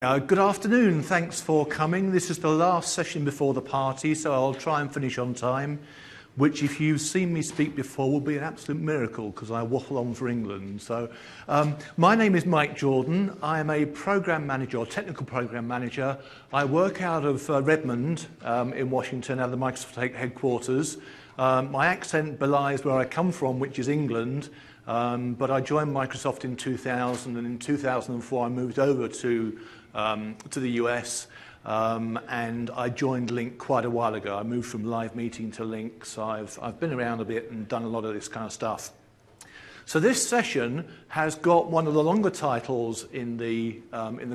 Good afternoon, thanks for coming. This is the last session before the party, so I'll try and finish on time, which if you've seen me speak before will be an absolute miracle because I waffle on for England. So, my name is Mike Jordan. I am a program manager or technical program manager. I work out of Redmond in Washington, out of the Microsoft headquarters. My accent belies where I come from, which is England. But I joined Microsoft in 2000, and in 2004 I moved over to the US, and I joined Lync quite a while ago. I moved from live meeting to Lync, so I've been around a bit and done a lot of this kind of stuff. So this session has got one of the longer titles in the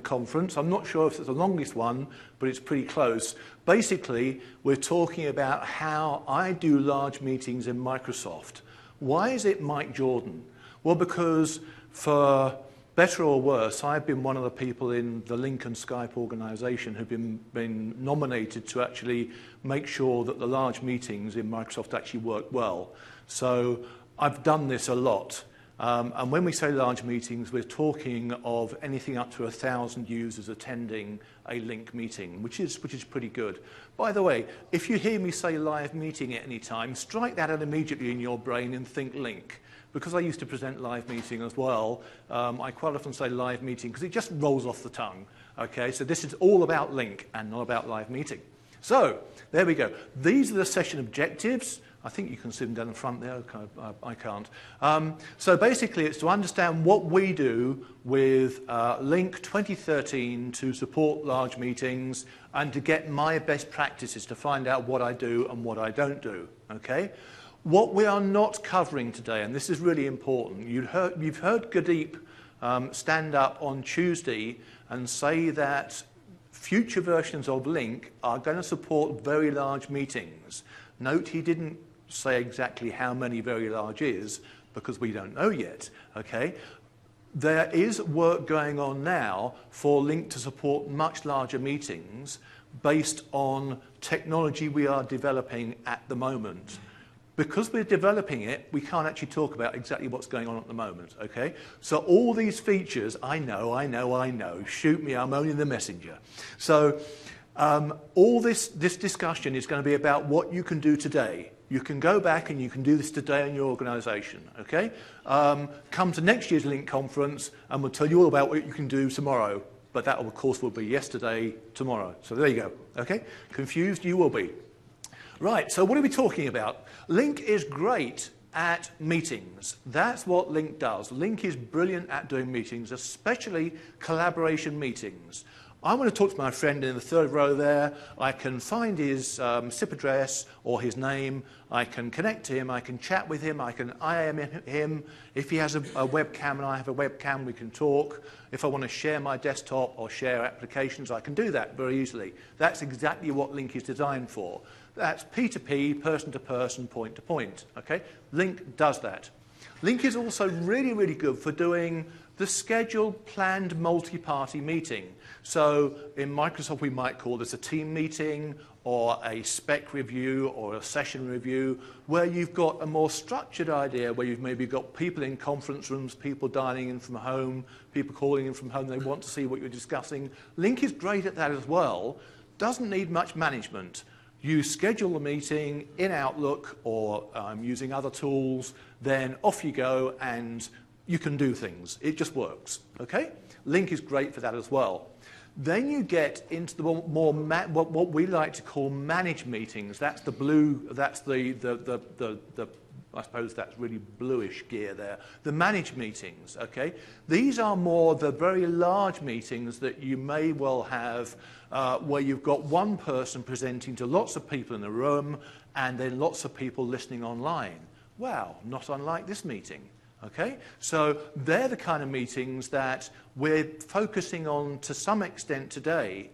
conference. I'm not sure if it's the longest one, but it's pretty close. Basically, we're talking about how I do large meetings in Microsoft. Why is it Mike Jordan? Well, because for better or worse, I've been one of the people in the Lync and Skype organization who've been nominated to actually make sure that the large meetings in Microsoft actually work well. So I've done this a lot. And when we say large meetings, we're talking of anything up to 1,000 users attending a Lync meeting, which is pretty good. By the way, if you hear me say live meeting at any time, strike that out immediately in your brain and think Lync. Because I used to present live meeting as well, I quite often say live meeting because it just rolls off the tongue. Okay, so this is all about Lync and not about live meeting. So there we go. These are the session objectives. I think you can see them down the front there. I can't. So basically, it's to understand what we do with Lync 2013 to support large meetings and to get my best practices to find out what I do and what I don't do. Okay. What we are not covering today, and this is really important, you've heard Gurdeep stand up on Tuesday and say that future versions of Lync are going to support very large meetings. Note he didn't say exactly how many very large is, because we don't know yet, okay? There is work going on now for Lync to support much larger meetings based on technology we are developing at the moment. Because we're developing it, we can't actually talk about exactly what's going on at the moment, okay? So all these features, I know, shoot me, I'm only the messenger. So all this discussion is going to be about what you can do today. You can go back and you can do this today in your organization, okay? Come to next year's Lync Conference and we'll tell you all about what you can do tomorrow. But that, of course, will be yesterday, tomorrow. So there you go, okay? Confused? You will be. Right, so what are we talking about? Lync is great at meetings. That's what Lync does. Lync is brilliant at doing meetings, especially collaboration meetings. I want to talk to my friend in the third row there. I can find his SIP address or his name. I can connect to him. I can chat with him. I can IM him. If he has a webcam and I have a webcam, we can talk. If I want to share my desktop or share applications, I can do that very easily. That's exactly what Lync is designed for. That's P2P, person-to-person, point-to-point. Okay? Lync does that. Lync is also really, really good for doing the scheduled, planned multi-party meeting. So in Microsoft, we might call this a team meeting or a spec review or a session review where you've got a more structured idea where you've maybe got people in conference rooms, people dialing in from home, people calling in from home, they want to see what you're discussing. Lync is great at that as well. Doesn't need much management. You schedule the meeting in Outlook or using other tools, then off you go and you can do things. It just works, okay? Lync is great for that as well. Then you get into the more what we like to call managed meetings. That's the blue, that's I suppose that's really bluish gear there. The managed meetings, okay? These are more the very large meetings that you may well have where you've got one person presenting to lots of people in the room and then lots of people listening online. Wow, not unlike this meeting. Okay, so they're the kind of meetings that we're focusing on to some extent today.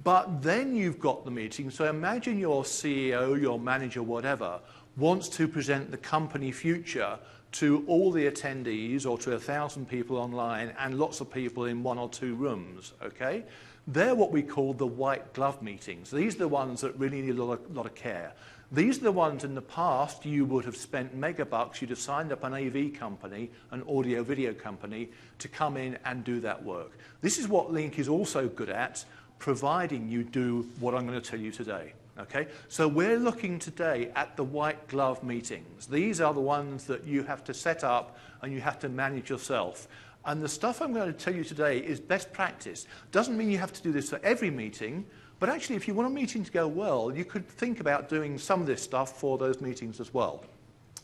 But then you've got the meeting. So imagine your CEO, your manager, whatever, wants to present the company future to all the attendees or to 1,000 people online and lots of people in 1 or 2 rooms, okay? They're what we call the white glove meetings. These are the ones that really need a lot of care. These are the ones in the past you would have spent megabucks, you'd have signed up an AV company, an audio video company, to come in and do that work. This is what Lync is also good at, providing you do what I'm going to tell you today. Okay? So we're looking today at the white glove meetings. These are the ones that you have to set up and you have to manage yourself. And the stuff I'm going to tell you today is best practice. Doesn't mean you have to do this for every meeting, but actually if you want a meeting to go well, you could think about doing some of this stuff for those meetings as well.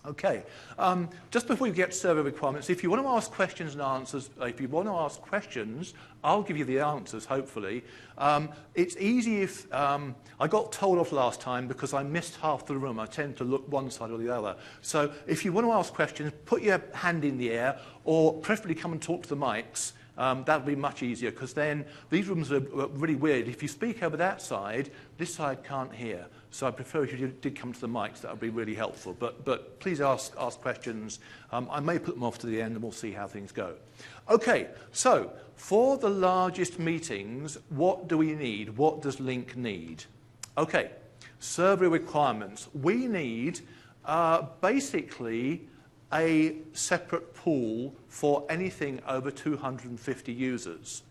Okay, just before we get to survey requirements, if you want to ask questions and answers, if you want to ask questions, I'll give you the answers, hopefully. It's easy if, I got told off last time because I missed half the room. I tend to look one side or the other. So if you want to ask questions, put your hand in the air, or preferably come and talk to the mics. That would be much easier, because then these rooms are really weird. If you speak over that side, this side can't hear. So I prefer if you did come to the mics, that would be really helpful. But please ask questions. I may put them off to the end and we'll see how things go. Okay, so for the largest meetings, what do we need? What does Lync need? Okay, survey requirements. We need basically a separate pool for anything over 250 users.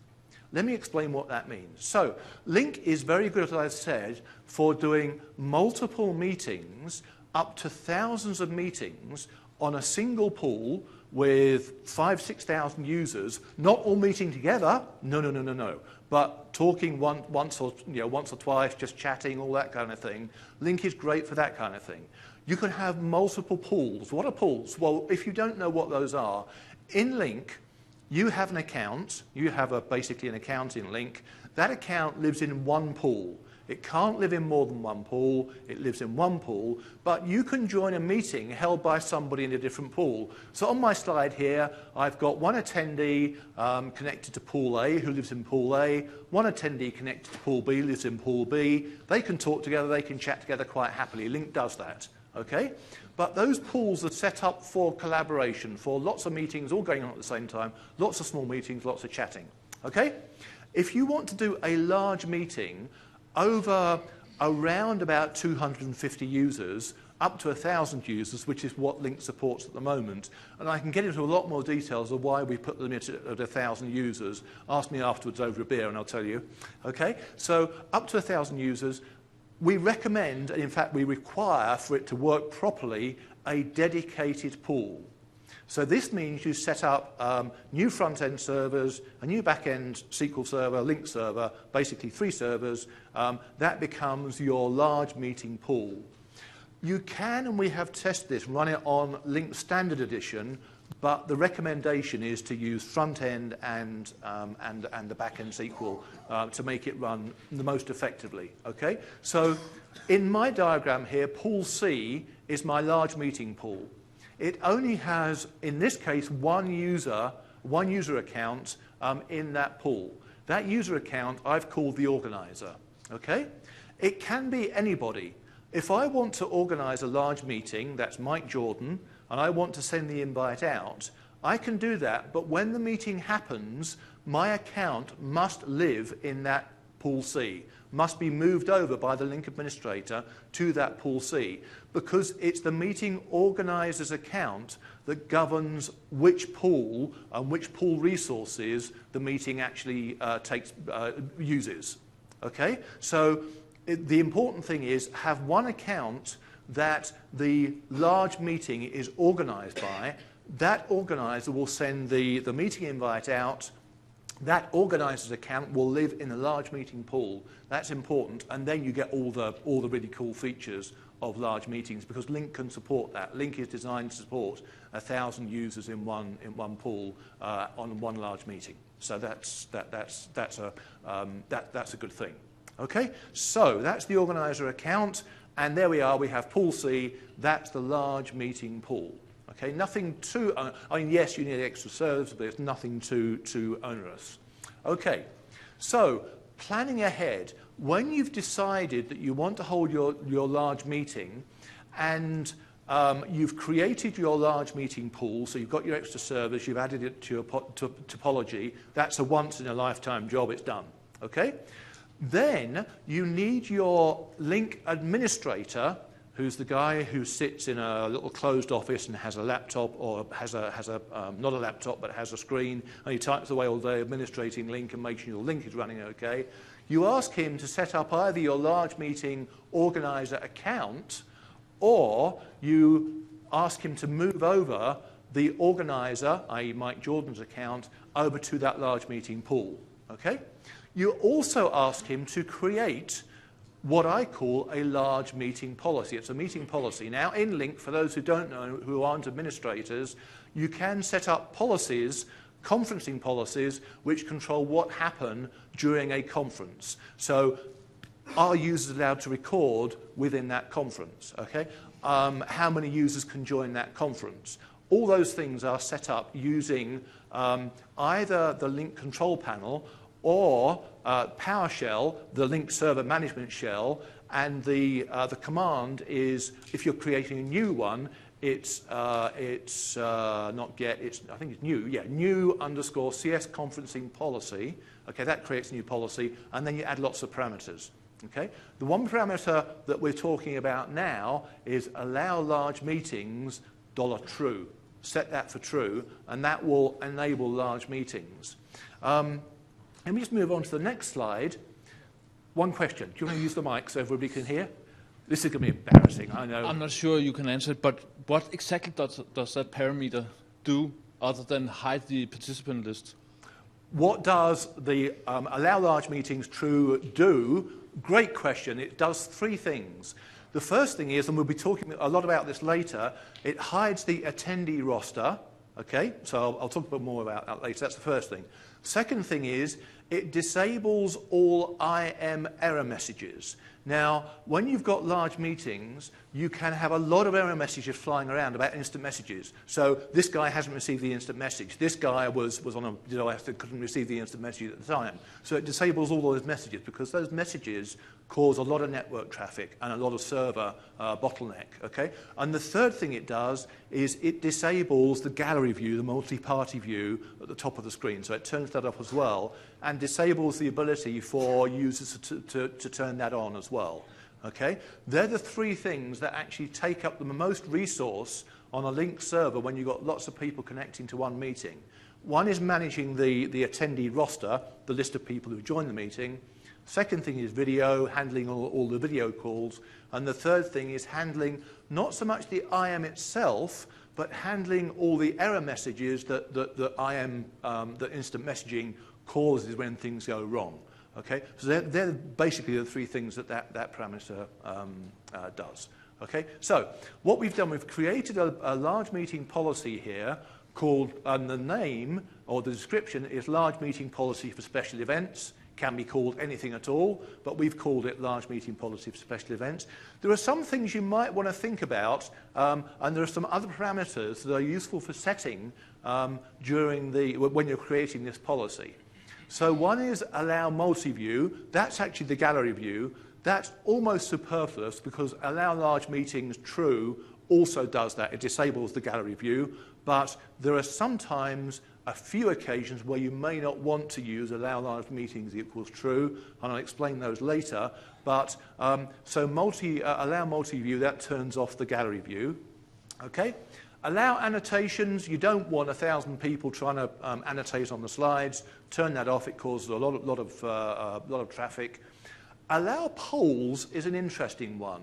Let me explain what that means. So, Lync is very good, as I said, for doing multiple meetings, up to thousands of meetings, on a single pool with 5,000 to 6,000 users, not all meeting together, no, but talking once or twice, just chatting, all that kind of thing. Lync is great for that kind of thing. You can have multiple pools. What are pools? Well, if you don't know what those are, in Lync, you have an account. You have basically an account in Lync. That account lives in one pool. It can't live in more than one pool. It lives in one pool. But you can join a meeting held by somebody in a different pool. So on my slide here, I've got one attendee connected to pool A who lives in pool A, one attendee connected to pool B lives in pool B. They can talk together. They can chat together quite happily. Lync does that. Okay? But those pools are set up for collaboration, for lots of meetings all going on at the same time, lots of small meetings, lots of chatting. Okay? If you want to do a large meeting over around about 250 users, up to 1,000 users, which is what Lync supports at the moment, and I can get into a lot more details of why we put them at 1,000 users. Ask me afterwards over a beer and I'll tell you. Okay? So up to 1,000 users, we recommend, and in fact we require for it to work properly, a dedicated pool. So this means you set up new front-end servers, a new back-end SQL server, Lync server, basically 3 servers. That becomes your large meeting pool. You can, and we have tested this, run it on Lync Standard Edition, but the recommendation is to use front-end and the back-end SQL to make it run the most effectively. Okay? So in my diagram here, pool C is my large meeting pool. It only has, in this case, one user account in that pool. That user account I've called the organizer. Okay? It can be anybody. If I want to organize a large meeting, that's Mike Jordan, and I want to send the invite out, I can do that, but when the meeting happens, my account must live in that pool C, must be moved over by the Lync administrator to that pool C, because it's the meeting organizer's account that governs which pool and which pool resources the meeting actually uses. Okay? So the important thing is have one account that the large meeting is organized by. That organizer will send the meeting invite out. That organizer's account will live in a large meeting pool. That's important. And then you get all the really cool features of large meetings, because Lync can support that. Lync is designed to support 1,000 users in one pool on one large meeting. So that's a good thing. Okay, so that's the organizer account, and there we are. We have pool C. That's the large meeting pool. Okay, nothing too. I mean, yes, you need extra servers, but it's nothing too onerous. Okay, so planning ahead. When you've decided that you want to hold your large meeting, and You've created your large meeting pool, so you've got your extra servers, you've added it to your topology. That's a once-in-a-lifetime job, it's done. Okay? Then you need your Lync administrator, who's the guy who sits in a little closed office and has a laptop, or has not a laptop, but has a screen, and he types away all day administrating Lync and making sure your Lync is running okay. You ask him to set up either your large meeting organizer account, or you ask him to move over the organizer, i.e. Mike Jordan's account, over to that large meeting pool. Okay? You also ask him to create what I call a large meeting policy. It's a meeting policy. Now, in Lync, for those who don't know, who aren't administrators, you can set up policies, conferencing policies, which control what happen during a conference. So, are users allowed to record within that conference? Okay? How many users can join that conference? All those things are set up using either the Lync control panel or PowerShell, the Lync server management shell, and the command is, if you're creating a new one, it's not get, I think it's new, yeah, new _ CS conferencing policy. Okay, that creates a new policy, and then you add lots of parameters. Okay, the one parameter that we're talking about now is allow large meetings $true. Set that for true, and that will enable large meetings. Let me just move on to the next slide. One question. Do you want to use the mic so everybody can hear? This is going to be embarrassing, I know. I'm not sure you can answer it, but what exactly does that parameter do other than hide the participant list? What does the allow large meetings true do? Great question. It does three things. The first thing is, and we'll be talking a lot about this later, it hides the attendee roster. Okay, so I'll talk a bit more about that later. That's the first thing. Second thing is, it disables all IM error messages. Now, when you've got large meetings, you can have a lot of error messages flying around about instant messages. So this guy hasn't received the instant message. This guy was on a DOS that couldn't receive the instant message at the time. So it disables all those messages because those messages cause a lot of network traffic and a lot of server bottleneck. Okay? And the third thing it does is it disables the gallery view, the multi-party view at the top of the screen. So it turns that off as well and disables the ability for users to turn that on as well. Okay? They're the three things that actually take up the most resource on a Lync server when you've got lots of people connecting to one meeting. One is managing the attendee roster, the list of people who join the meeting. Second thing is video, handling all the video calls. And the third thing is handling not so much the IM itself, but handling all the error messages that that instant messaging causes when things go wrong. Okay, so they're basically the three things that parameter does. Okay, so what we've done, we've created a large meeting policy here called, and the name or the description is large meeting policy for special events. Can be called anything at all, but we've called it large meeting policy for special events. There are some things you might want to think about, and there are some other parameters that are useful for setting when you're creating this policy. So one is allow multi-view. That's actually the gallery view. That's almost superfluous because allow large meetings true also does that. It disables the gallery view, but there are sometimes a few occasions where you may not want to use allow large meetings equals true, and I'll explain those later. But so allow multi-view, that turns off the gallery view. Okay. Allow annotations. You don't want 1,000 people trying to annotate on the slides. Turn that off. It causes a lot of traffic. Allow polls is an interesting one.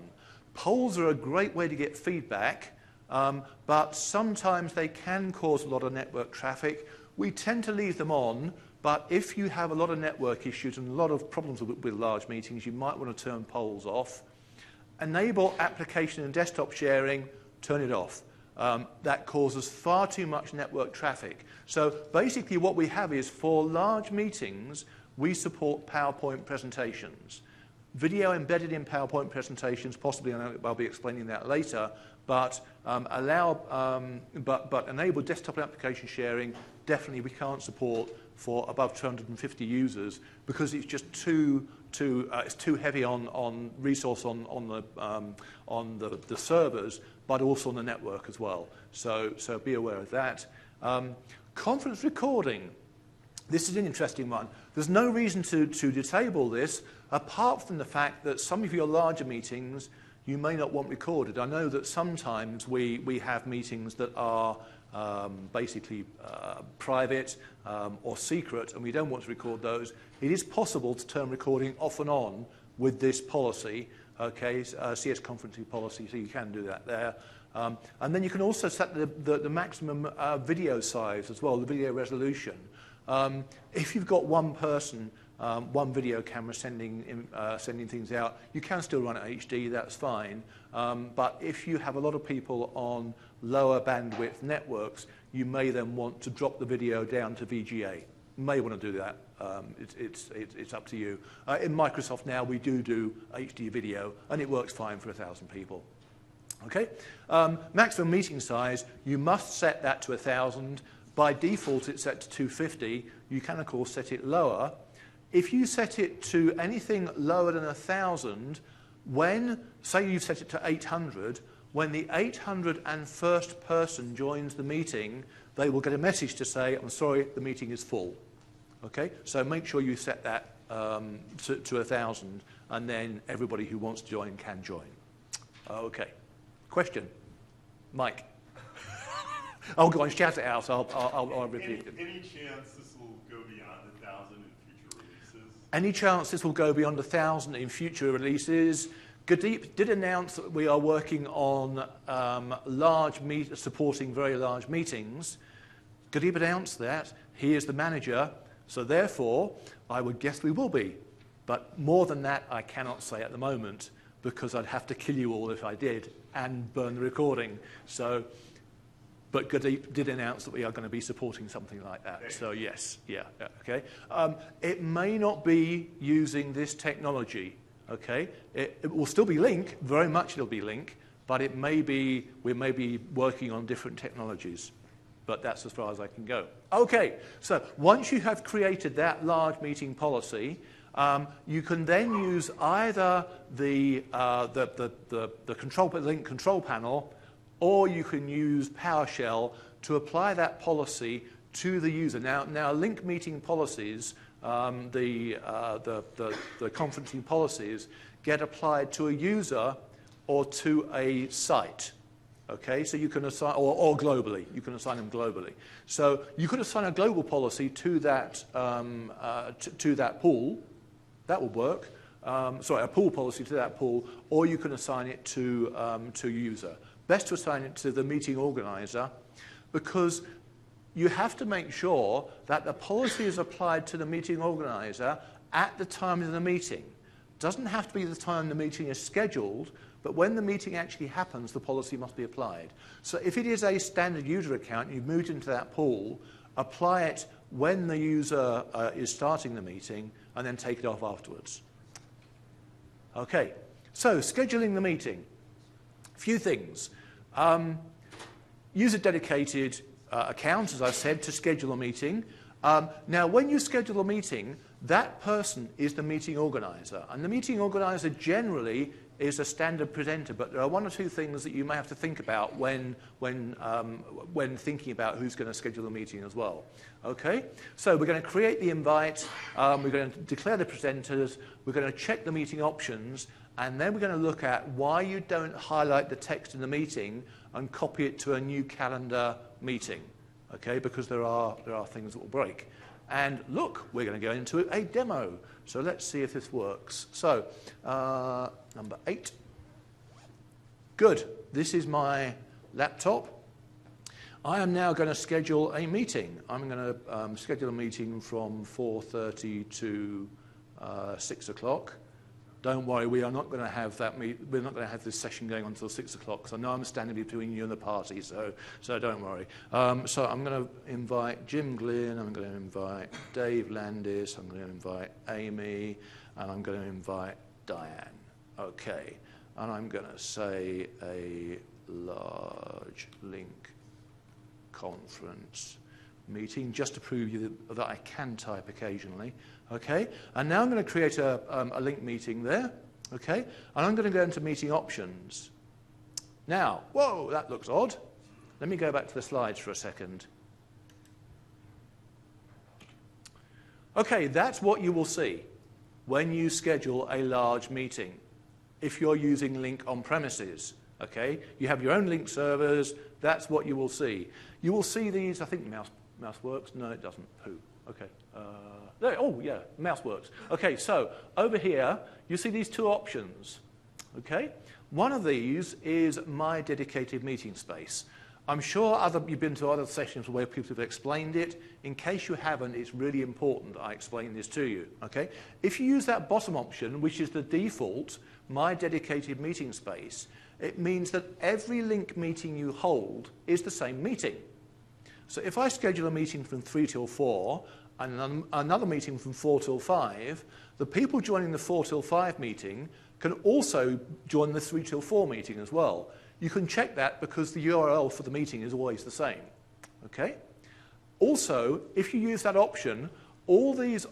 Polls are a great way to get feedback, but sometimes they can cause a lot of network traffic. We tend to leave them on, but if you have a lot of network issues and a lot of problems with large meetings, you might want to turn polls off. Enable application and desktop sharing. Turn it off. That causes far too much network traffic. So basically what we have is for large meetings, we support PowerPoint presentations. Video embedded in PowerPoint presentations, possibly I'll be explaining that later, but enable desktop application sharing, definitely we can't support for above 250 users because it's just it's too heavy on resource on the servers, but also on the network as well. So be aware of that. Conference recording. This is an interesting one. There's no reason to disable this, apart from the fact that some of your larger meetings you may not want recorded. I know that sometimes we have meetings that are basically private or secret, and we don't want to record those. It is possible to turn recording off and on with this policy, okay, CS conferencing policy, so you can do that there. And then you can also set the maximum video size as well, the video resolution. If you've got one person, one video camera sending things out, you can still run it HD, that's fine. But if you have a lot of people on lower bandwidth networks, you may then want to drop the video down to VGA. You may want to do that. It's up to you. In Microsoft now, we do HD video, and it works fine for 1,000 people. Okay? Maximum meeting size, you must set that to 1,000. By default, it's set to 250. You can, of course, set it lower. If you set it to anything lower than 1,000, when, say you've set it to 800, when the 801st person joins the meeting, they will get a message to say, I'm sorry, the meeting is full. Okay? So make sure you set that to 1,000, and then everybody who wants to join can join. Okay. Question? Mike? Oh, go on, shout it out. I'll repeat it. Any chance this will go beyond 1,000 in future releases? Any chance this will go beyond 1,000 in future releases? Gurdeep did announce that we are working on supporting very large meetings. Gurdeep announced that. He is the manager. So therefore, I would guess we will be. But more than that, I cannot say at the moment, because I'd have to kill you all if I did and burn the recording. So, but Gurdeep did announce that we are going to be supporting something like that. So yes, yeah, okay. It may not be using this technology, okay. It will still be Lync, very much it'll be Lync, but it may be, we may be working on different technologies. But that's as far as I can go. Okay, so once you have created that large meeting policy, you can then use either the Lync control panel, or you can use PowerShell to apply that policy to the user. Now Lync meeting policies, the conferencing policies, get applied to a user or to a site. Okay, so you can assign, or globally, you can assign them globally. So you could assign a global policy to that pool. That will work. Sorry, a pool policy to that pool, or you can assign it to user. Best to assign it to the meeting organizer, because you have to make sure that the policy is applied to the meeting organizer at the time of the meeting. It doesn't have to be the time the meeting is scheduled, but when the meeting actually happens, the policy must be applied. So if it is a standard user account, you've moved into that pool, apply it when the user is starting the meeting, and then take it off afterwards. Okay, so scheduling the meeting. A few things. Use a dedicated account, as I said, to schedule a meeting. Now, when you schedule a meeting, that person is the meeting organizer. And the meeting organizer generally is a standard presenter, but there are one or two things that you may have to think about when thinking about who's going to schedule the meeting as well. Okay? So we're going to create the invite, we're going to declare the presenters, we're going to check the meeting options, and then we're going to look at why you don't highlight the text in the meeting and copy it to a new calendar meeting. Okay? Because there are things that will break. And look, we're going to go into a demo. So let's see if this works. So, number 8. Good. This is my laptop. I am now going to schedule a meeting. I'm going to schedule a meeting from 4:30 to 6 o'clock. Don't worry, we are not going to have that we're not going to have this session going on until 6 o'clock, because I know I'm standing between you and the party, so don't worry. So I'm going to invite Jim Glynn, I'm going to invite Dave Landis, I'm going to invite Amy, and I'm going to invite Diane. Okay, and I'm going to say a large Lync conference meeting, just to prove you that I can type occasionally. Okay, and now I'm going to create a Lync meeting there. Okay, and I'm going to go into meeting options. Now, whoa, that looks odd. Let me go back to the slides for a second. Okay, that's what you will see when you schedule a large meeting. If you're using Lync on premises, okay, you have your own Lync servers, that's what you will see. You will see these, I think mouse works. No, it doesn't. Who? Okay. There, oh, yeah, mouse works. Okay, so over here, you see these two options. Okay, one of these is my dedicated meeting space. I'm sure you've been to other sessions where people have explained it. In case you haven't, it's really important that I explain this to you. Okay, if you use that bottom option, which is the default, my dedicated meeting space, it means that every Lync meeting you hold is the same meeting. So if I schedule a meeting from 3 till 4 and another meeting from 4 till 5, the people joining the 4 till 5 meeting can also join the 3 till 4 meeting as well. You can check that because the URL for the meeting is always the same. Okay? Also, if you use that option, all these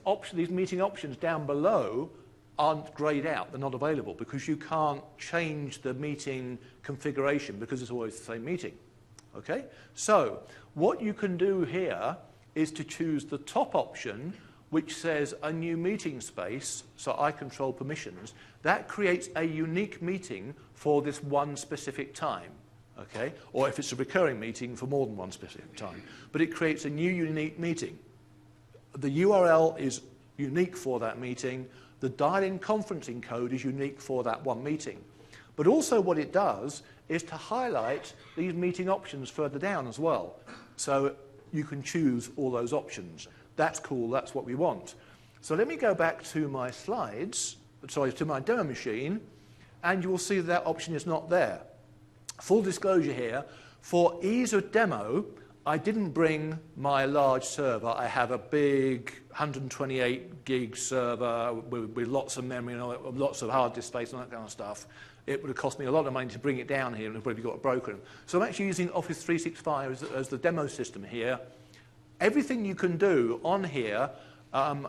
meeting options down below aren't grayed out. They're not available because you can't change the meeting configuration because it's always the same meeting. Okay? So what you can do here is to choose the top option, which says a new meeting space, so I control permissions. That creates a unique meeting for this one specific time, okay? Or if it's a recurring meeting, for more than one specific time. But it creates a new unique meeting. The URL is unique for that meeting. The dial-in conferencing code is unique for that one meeting. But also what it does is to highlight these meeting options further down as well. So you can choose all those options. That's cool, that's what we want. So let me go back to my slides, sorry, to my demo machine, and you will see that option is not there. Full disclosure here, for ease of demo, I didn't bring my large server. I have a big 128 gig server with lots of memory and lots of hard disk space and that kind of stuff. It would have cost me a lot of money to bring it down here and probably got it broken. So I'm actually using Office 365 as the demo system here. Everything you can do on here,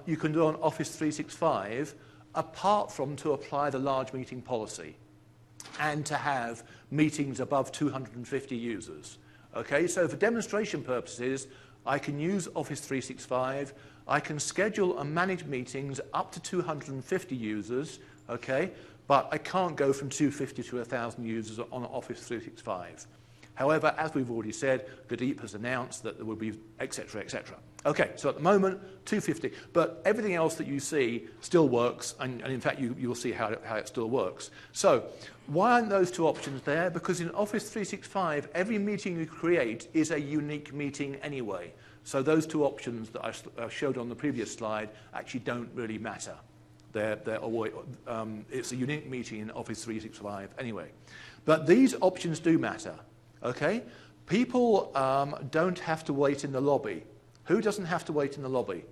you can do on Office 365, apart from to apply the large meeting policy and to have meetings above 250 users. Okay, so for demonstration purposes, I can use Office 365. I can schedule and manage meetings up to 250 users, okay, but I can't go from 250 to 1,000 users on Office 365. However, as we've already said, Gadeep has announced that there will be et cetera, et cetera. Okay, so at the moment, 250. But everything else that you see still works, and in fact, you'll see how it still works. So why aren't those two options there? Because in Office 365, every meeting you create is a unique meeting anyway. So those two options that I showed on the previous slide actually don't really matter. It's a unique meeting in Office 365 anyway. But these options do matter. Okay? People don't have to wait in the lobby. Who doesn't have to wait in the lobby?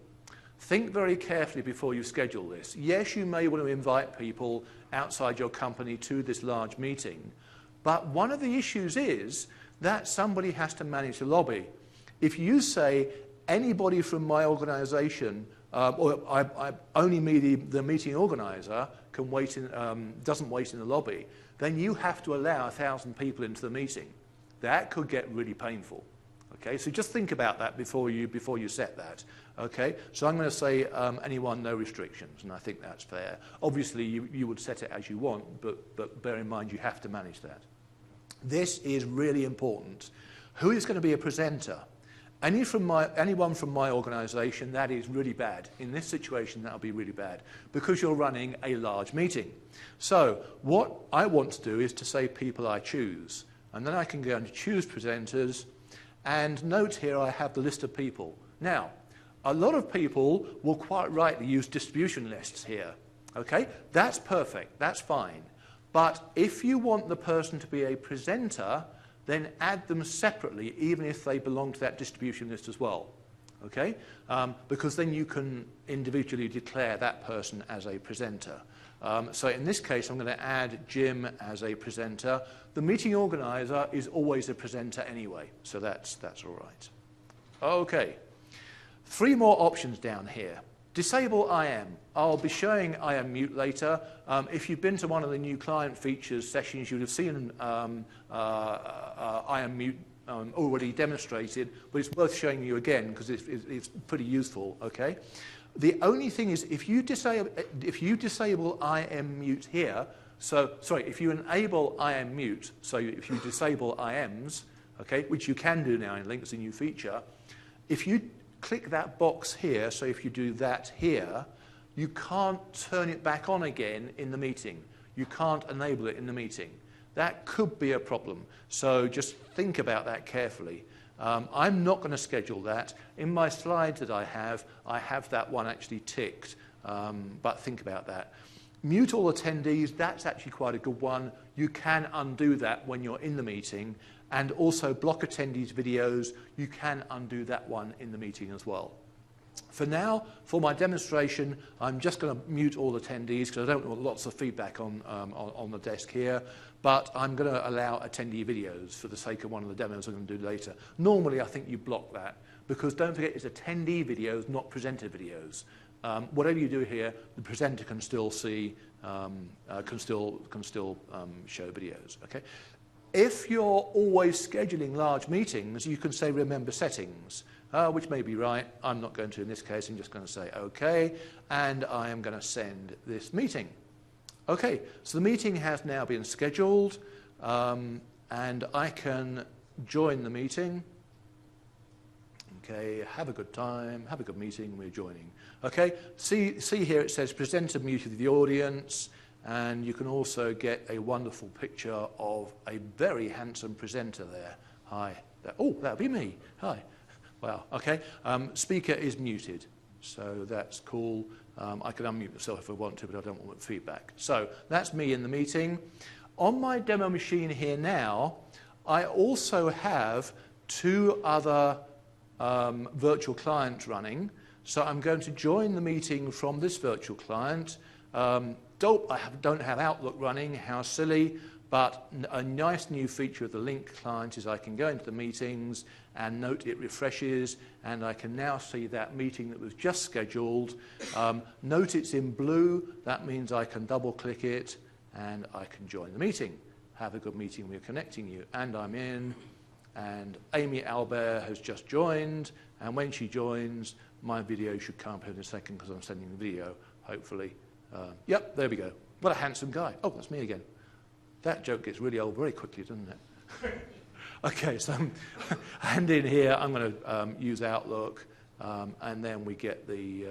Think very carefully before you schedule this. Yes, you may want to invite people outside your company to this large meeting, but one of the issues is that somebody has to manage the lobby. If you say anybody from my organization, only me, the meeting organizer, can wait doesn't wait in the lobby, then you have to allow 1,000 people into the meeting. That could get really painful. Okay, so just think about that before you set that. Okay, so I'm going to say anyone, no restrictions, and I think that's fair. Obviously, you would set it as you want, but bear in mind you have to manage that. This is really important. Who is going to be a presenter? Anyone from my organization, that is really bad. In this situation, that will be really bad because you're running a large meeting. So what I want to do is to say people I choose. And then I can go and choose presenters. And note here I have the list of people. Now, a lot of people will quite rightly use distribution lists here. Okay? That's perfect. That's fine. But if you want the person to be a presenter, then add them separately, even if they belong to that distribution list as well. Okay? Because then you can individually declare that person as a presenter. So in this case, I'm going to add Jim as a presenter. The meeting organizer is always a presenter anyway, so that's all right. Okay. 3 more options down here. Disable IM. I'll be showing IM mute later. If you've been to one of the new client features sessions, you would have seen IM mute already demonstrated, but it's worth showing you again because it's pretty useful, okay? The only thing is if you disable IM mute here, if you enable IM mute, so if you disable IMs, okay, which you can do now in Lync, it's a new feature, if you click that box here, so if you do that here, you can't turn it back on again in the meeting. You can't enable it in the meeting. That could be a problem. So just think about that carefully. I'm not going to schedule that. In my slides that I have that one actually ticked, but think about that. Mute all attendees, that's actually quite a good one. You can undo that when you're in the meeting. And also block attendees' videos, you can undo that one in the meeting as well. For now, for my demonstration, I'm just going to mute all attendees because I don't want lots of feedback on the desk here, but I'm going to allow attendee videos for the sake of one of the demos I'm going to do later. Normally, I think you block that because don't forget it's attendee videos, not presenter videos. Whatever you do here, the presenter can still see, can still show videos. Okay. If you're always scheduling large meetings, you can say remember settings, which may be right. I'm not going to in this case. I'm just going to say OK, and I am going to send this meeting. OK, so the meeting has now been scheduled, and I can join the meeting. OK, have a good time, have a good meeting, we're joining. OK, see here it says presenter muted the audience. And you can also get a wonderful picture of a very handsome presenter there. Hi. Oh, that'd be me. Hi. Wow. Okay. Speaker is muted. So that's cool. I can unmute myself if I want to, but I don't want feedback. So that's me in the meeting. On my demo machine here now, I also have 2 other virtual clients running. So I'm going to join the meeting from this virtual client. I don't have Outlook running, how silly, but a nice new feature of the Lync client is I can go into the meetings and note it refreshes, and I can now see that meeting that was just scheduled. Note it's in blue, that means I can double click it and I can join the meeting. Have a good meeting, we're connecting you. And I'm in, and Amy Albert has just joined, and when she joins, my video should come up in a second because I'm sending the video, hopefully. Yep, there we go. What a handsome guy. Oh, that's me again. That joke gets really old very quickly, doesn't it? Okay, so and in here, I'm going to use Outlook, and then we get the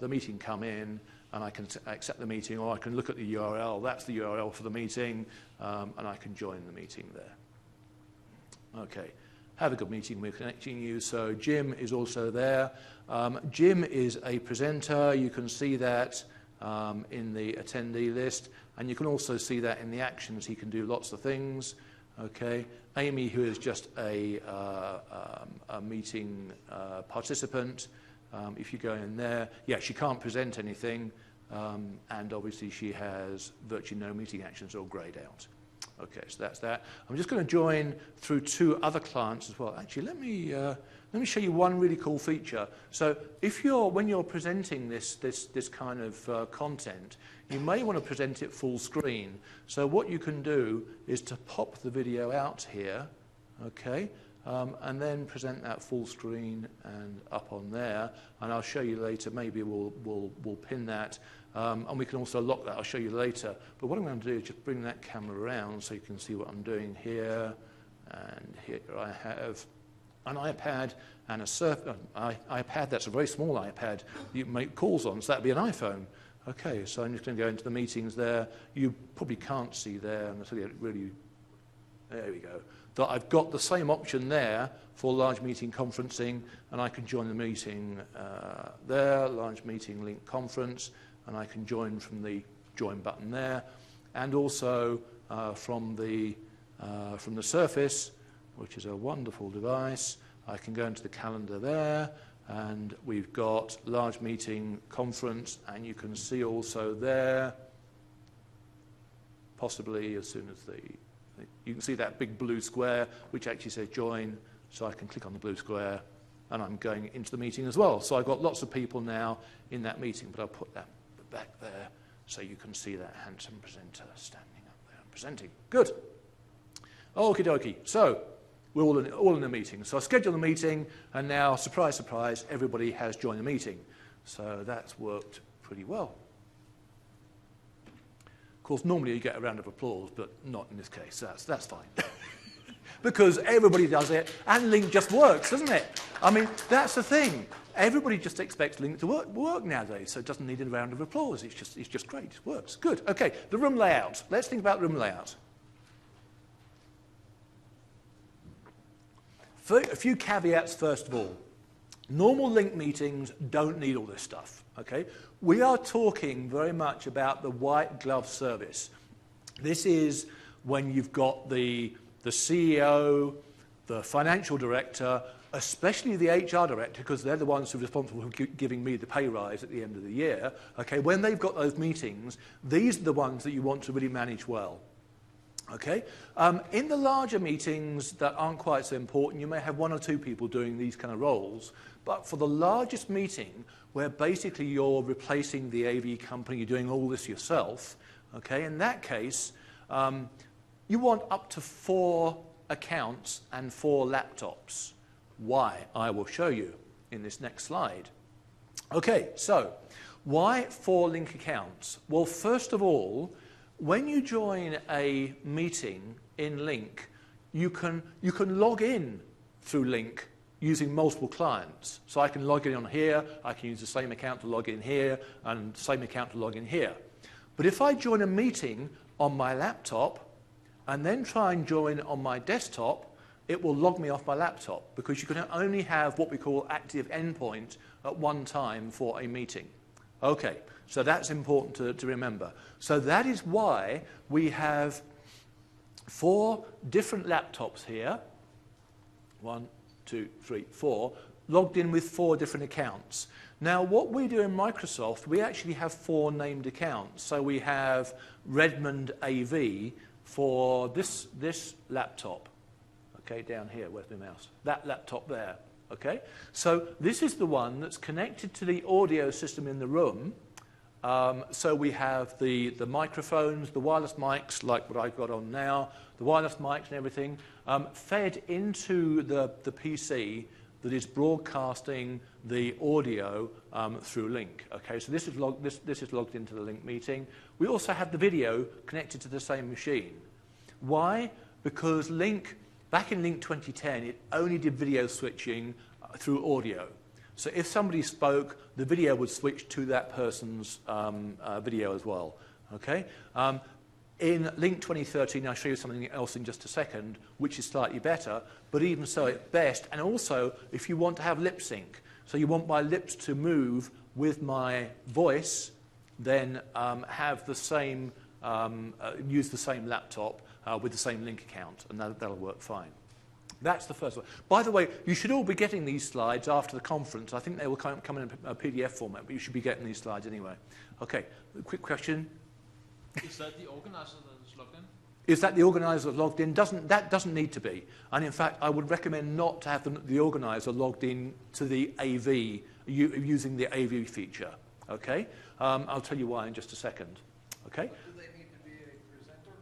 meeting come in, and I can accept the meeting, or I can look at the URL. That's the URL for the meeting, and I can join the meeting there. Okay, have a good meeting. We're connecting you. So Jim is also there. Jim is a presenter. You can see that in the attendee list, and you can also see that in the actions. He can do lots of things. Okay, Amy, who is just a meeting participant, if you go in there, yeah, she can't present anything, and obviously she has virtually no meeting actions or grayed out. Okay, so that's that. I'm just going to join through 2 other clients as well. Actually, let me show you one really cool feature. So when you're presenting this kind of content, you may want to present it full screen. So what you can do is to pop the video out here, okay, and then present that full screen and up on there. And I'll show you later. Maybe we'll pin that, and we can also lock that. I'll show you later. But what I'm going to do is just bring that camera around so you can see what I'm doing here. And here I have an iPad and a iPad. That's a very small iPad you can make calls on, so that'd be an iPhone. Okay, so I'm just going to go into the meetings there. You probably can't see there, and really, there we go. That I've got the same option there for large meeting conferencing, and I can join the meeting there, large meeting Lync Conference, and I can join from the join button there, and also from the Surface, which is a wonderful device. I can go into the calendar there, and we've got large meeting conference, and you can see also there, possibly as soon as you can see that big blue square, which actually says join, so I can click on the blue square, and I'm going into the meeting as well. So I've got lots of people now in that meeting, but I'll put that back there so you can see that handsome presenter standing up there and presenting. Good. Okie dokie. So we're all in a meeting. So I schedule the meeting, and now, surprise, surprise, everybody has joined the meeting. So that's worked pretty well. Of course, normally you get a round of applause, but not in this case. That's fine. Because everybody does it, and Lync just works, doesn't it? I mean, that's the thing. Everybody just expects Lync to work nowadays, so it doesn't need a round of applause. It's just great. It works. Good. Okay, the room layout. Let's think about room layout. A few caveats first of all. Normal Lync meetings don't need all this stuff, okay? We are talking very much about the white glove service. This is when you've got the CEO, the financial director, especially the HR director, because they're the ones who are responsible for giving me the pay rise at the end of the year, okay? When they've got those meetings, these are the ones that you want to really manage well. Okay. In the larger meetings that aren't quite so important, you may have one or two people doing these kind of roles. But for the largest meeting, where basically you're replacing the AV company, you're doing all this yourself, okay, in that case, you want up to 4 accounts and 4 laptops. Why? I will show you in this next slide. Okay, so why 4 Lync accounts? Well, first of all, when you join a meeting in Lync, you can log in through Lync using multiple clients. So I can log in on here, I can use the same account to log in here, and the same account to log in here. But if I join a meeting on my laptop and then try and join on my desktop, it will log me off my laptop because you can only have what we call active endpoint at one time for a meeting. Okay, so that's important to remember. So that is why we have 4 different laptops here. 1, 2, 3, 4, logged in with 4 different accounts. Now, what we do in Microsoft, we actually have 4 named accounts. So we have Redmond AV for this laptop. Okay, down here, where's my mouse? That laptop there. Okay, so this is the one that's connected to the audio system in the room. So we have the microphones, the wireless mics, like what I've got on now, the wireless mics and everything, fed into the PC that is broadcasting the audio through Lync. Okay, so this is logged into the Lync meeting. We also have the video connected to the same machine. Why? Because Lync, back in Lync 2010, it only did video switching through audio. So if somebody spoke, the video would switch to that person's video as well. Okay? In Lync 2013, I'll show you something else in just a second, which is slightly better, but even so, at best. And also, if you want to have lip sync, so you want my lips to move with my voice, then have the same, use the same laptop with the same Lync account, and that'll work fine. That's the first one. By the way, you should all be getting these slides after the conference. I think they will come in a PDF format, but you should be getting these slides anyway. Okay, quick question. Is that the organizer that is logged in? Is that the organizer logged in? That doesn't need to be. And in fact, I would recommend not to have the organizer logged in to the AV, using the AV feature. Okay? I'll tell you why in just a second. Okay? Do they need to be a presenter?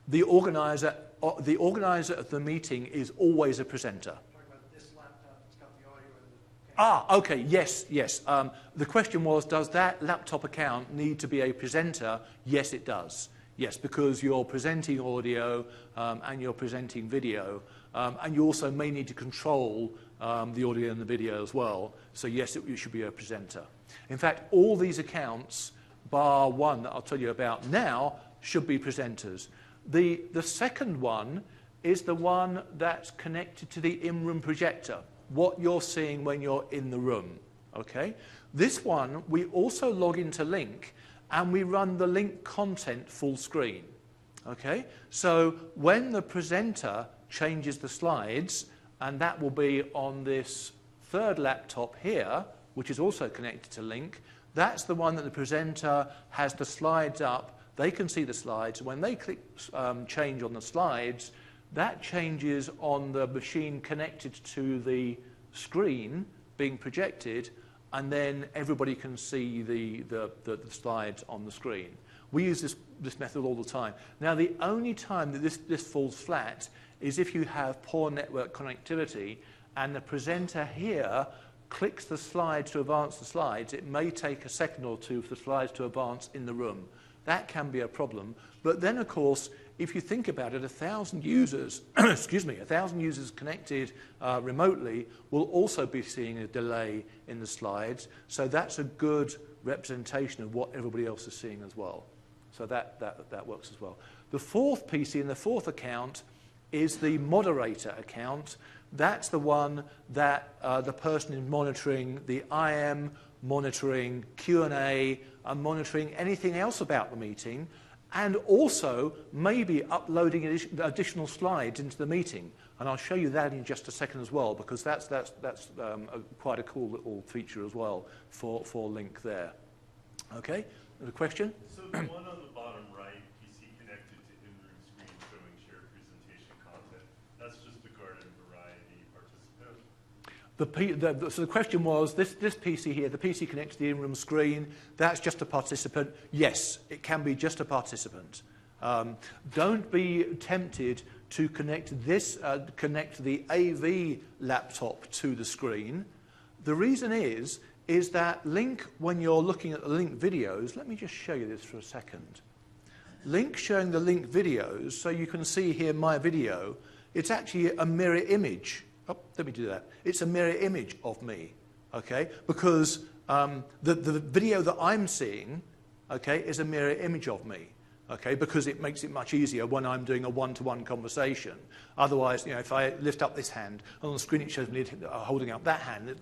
The organizer of the meeting is always a presenter. I'm talking about this laptop, it's got the audio and the Okay, yes. The question was, does that laptop account need to be a presenter? Yes, it does. Yes, because you're presenting audio and you're presenting video, and you also may need to control the audio and the video as well. So yes, you should be a presenter. In fact, all these accounts, bar one that I'll tell you about now, should be presenters. The second one is the one that's connected to the in-room projector, what you're seeing when you're in the room. Okay? This one, we also log into Lync, and we run the Lync content full screen. Okay? So when the presenter changes the slides, and that will be on this third laptop here, which is also connected to Lync, that's the one that the presenter has the slides up. They can see the slides. When they click change on the slides, that changes on the machine connected to the screen being projected, and then everybody can see the slides on the screen. We use this method all the time. Now, the only time that this falls flat is if you have poor network connectivity and the presenter here clicks the slides to advance the slides. It may take a second or two for the slides to advance in the room. That can be a problem. But then, of course, if you think about it, 1,000 users, excuse me, 1,000 users connected remotely will also be seeing a delay in the slides. So that's a good representation of what everybody else is seeing as well. So that works as well. The fourth PC and the fourth account is the moderator account. That's the one that the person is monitoring the IM, monitoring Q&A, and monitoring anything else about the meeting, and also maybe uploading additional slides into the meeting. And I'll show you that in just a second as well, because that's quite a cool little feature as well for Lync there. Okay, a question? So the one on the bottom right, PC connected to in-room screen showing shared presentation content, that's just a garden variety participant? So the question was, this PC here, the PC connected to the in-room screen, that's just a participant. Yes, it can be just a participant. Don't be tempted to connect the AV laptop to the screen. The reason is that Lync, when you're looking at the Lync videos, let me just show you this for a second. Lync showing the Lync videos, so you can see here my video, it's actually a mirror image. Oh, let me do that. It's a mirror image of me, okay? Because the video that I'm seeing, okay, is a mirror image of me, okay? Because it makes it much easier when I'm doing a one-to-one conversation. Otherwise, you know, if I lift up this hand, on the screen it shows me holding up that hand.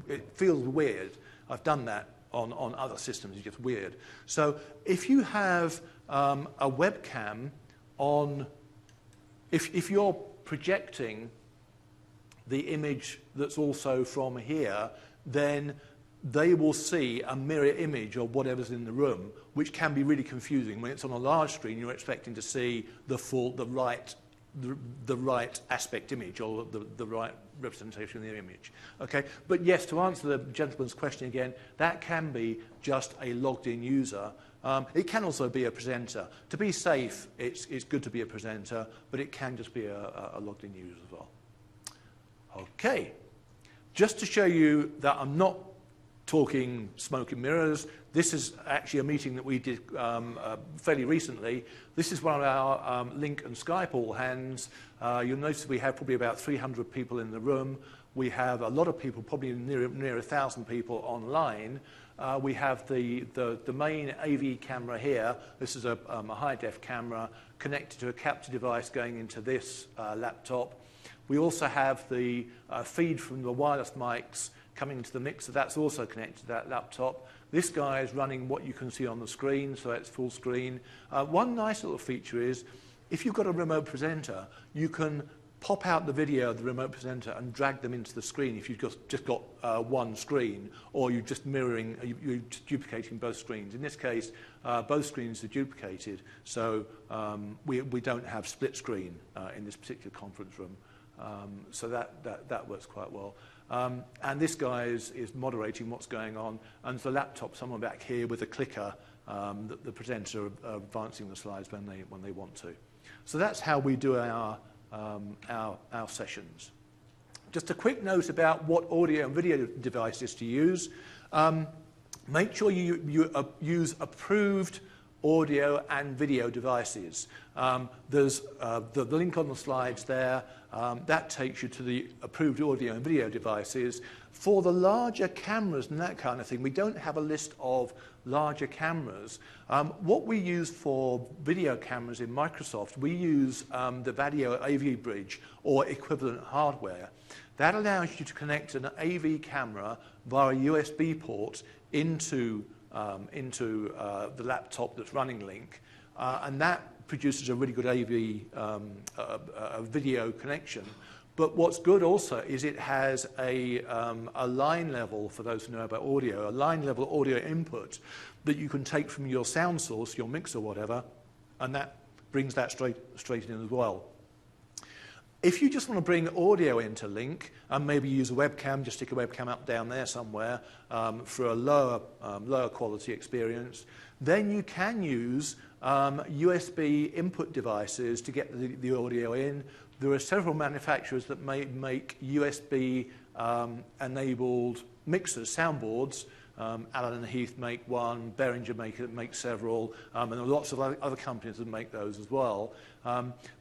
It feels weird. I've done that on other systems. It's just weird. So if you have a webcam on, if you're projecting the image that's also from here, then they will see a mirror image of whatever's in the room, which can be really confusing. When it's on a large screen, you're expecting to see the right aspect image, or the right representation of the image. Okay, but yes, to answer the gentleman's question again, that can be just a logged-in user. It can also be a presenter. To be safe, it's good to be a presenter, but it can just be a logged-in user as well. Okay, just to show you that I'm not talking smoke and mirrors, this is actually a meeting that we did fairly recently. This is one of our Lync and Skype all hands. You'll notice we have probably about 300 people in the room. We have a lot of people, probably near 1,000 people online. We have the main AV camera here. This is a high-def camera connected to a capture device going into this laptop. We also have the feed from the wireless mics coming into the mixer. That's also connected to that laptop. This guy is running what you can see on the screen, so it's full screen. One nice little feature is, if you've got a remote presenter, you can pop out the video of the remote presenter and drag them into the screen if you've just got one screen, or you're just mirroring, you're just duplicating both screens. In this case, both screens are duplicated, so we don't have split screen in this particular conference room. So that works quite well. And this guy is moderating what's going on, and the laptop somewhere back here with a clicker, the presenter advancing the slides when they want to. So that's how we do our sessions. Just a quick note about what audio and video devices to use. Make sure you use approved audio and video devices. There's the link on the slides there. That takes you to the approved audio and video devices. For the larger cameras and that kind of thing, we don't have a list of larger cameras. What we use for video cameras in Microsoft, we use the Vadio AV Bridge or equivalent hardware. That allows you to connect an AV camera via a USB port into the laptop that's running Lync, and that produces a really good AV video connection. But what's good also is it has a line level, for those who know about audio, a line level audio input that you can take from your sound source, your mix or whatever, and that brings that straight in as well. If you just want to bring audio into Lync and maybe use a webcam, just stick a webcam up down there somewhere for a lower quality experience, then you can use USB input devices to get the audio in. There are several manufacturers that make USB enabled mixers, soundboards. Allen and Heath make one, Behringer make several, and there are lots of other companies that make those as well.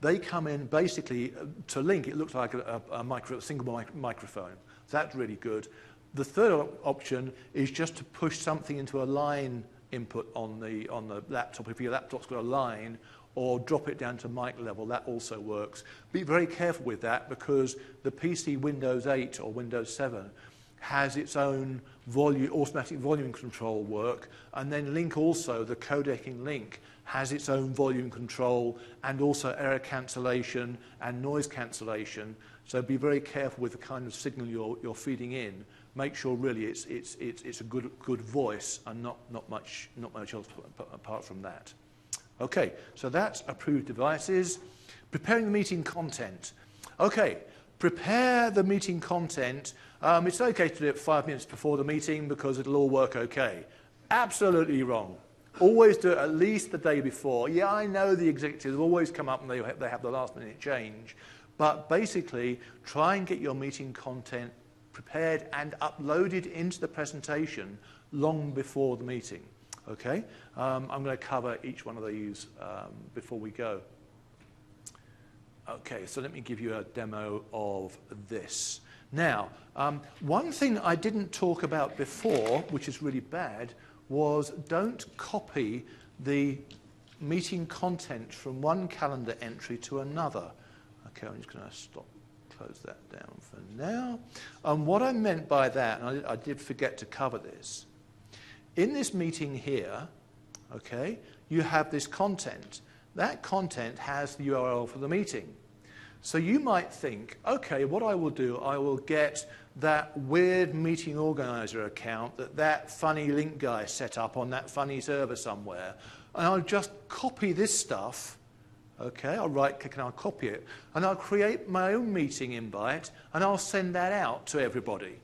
They come in basically to Lync. It looks like a single microphone. That's really good. The third option is just to push something into a line input on the laptop. If your laptop's got a line, or drop it down to mic level, that also works. Be very careful with that because the PC Windows 8 or Windows 7 has its own automatic volume control work, and then Lync also, the codec Lync, has its own volume control and also error cancellation and noise cancellation. So be very careful with the kind of signal you're feeding in. Make sure really it's a good voice and not much else apart from that. Okay, so that's approved devices. Preparing the meeting content. Okay, prepare the meeting content. It's okay to do it 5 minutes before the meeting because it'll all work okay. Absolutely wrong. Always do it at least the day before. Yeah, I know the executives always come up and they have the last minute change, but basically try and get your meeting content prepared and uploaded into the presentation long before the meeting. Okay, I'm going to cover each one of these before we go. Okay, so let me give you a demo of this. Now, one thing I didn't talk about before, which is really bad, was don't copy the meeting content from one calendar entry to another. Okay, I'm just going to close that down for now. What I meant by that, and I did forget to cover this, in this meeting here, okay, you have this content. That content has the URL for the meeting. So you might think, okay, what I will do, I will get that weird meeting organizer account that funny Lync guy set up on that funny server somewhere, and I'll just copy this stuff. Okay, I'll right-click and I'll copy it, and I'll create my own meeting invite, and I'll send that out to everybody.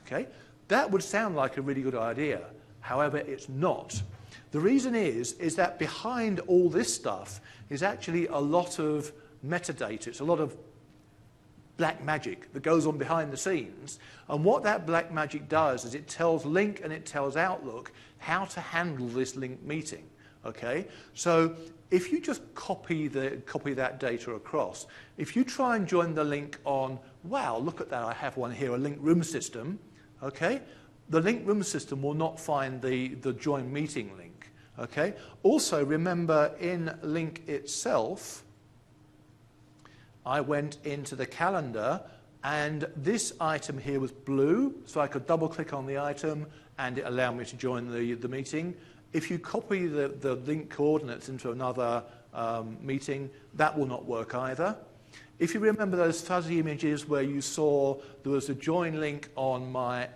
Okay, that would sound like a really good idea. However, it's not. The reason is that behind all this stuff is actually a lot of metadata. It's a lot of black magic that goes on behind the scenes. And what that black magic does is it tells Lync and it tells Outlook how to handle this Lync meeting. Okay? So if you just copy that data across, if you try and join the Lync on, wow, look at that, I have one here, a Lync room system, okay? The Lync room system will not find the join meeting link. Okay? Also, remember in Lync itself, I went into the calendar and this item here was blue, so I could double click on the item and it allowed me to join the meeting. If you copy the Lync coordinates into another meeting, that will not work either. If you remember those fuzzy images where you saw there was a join link on my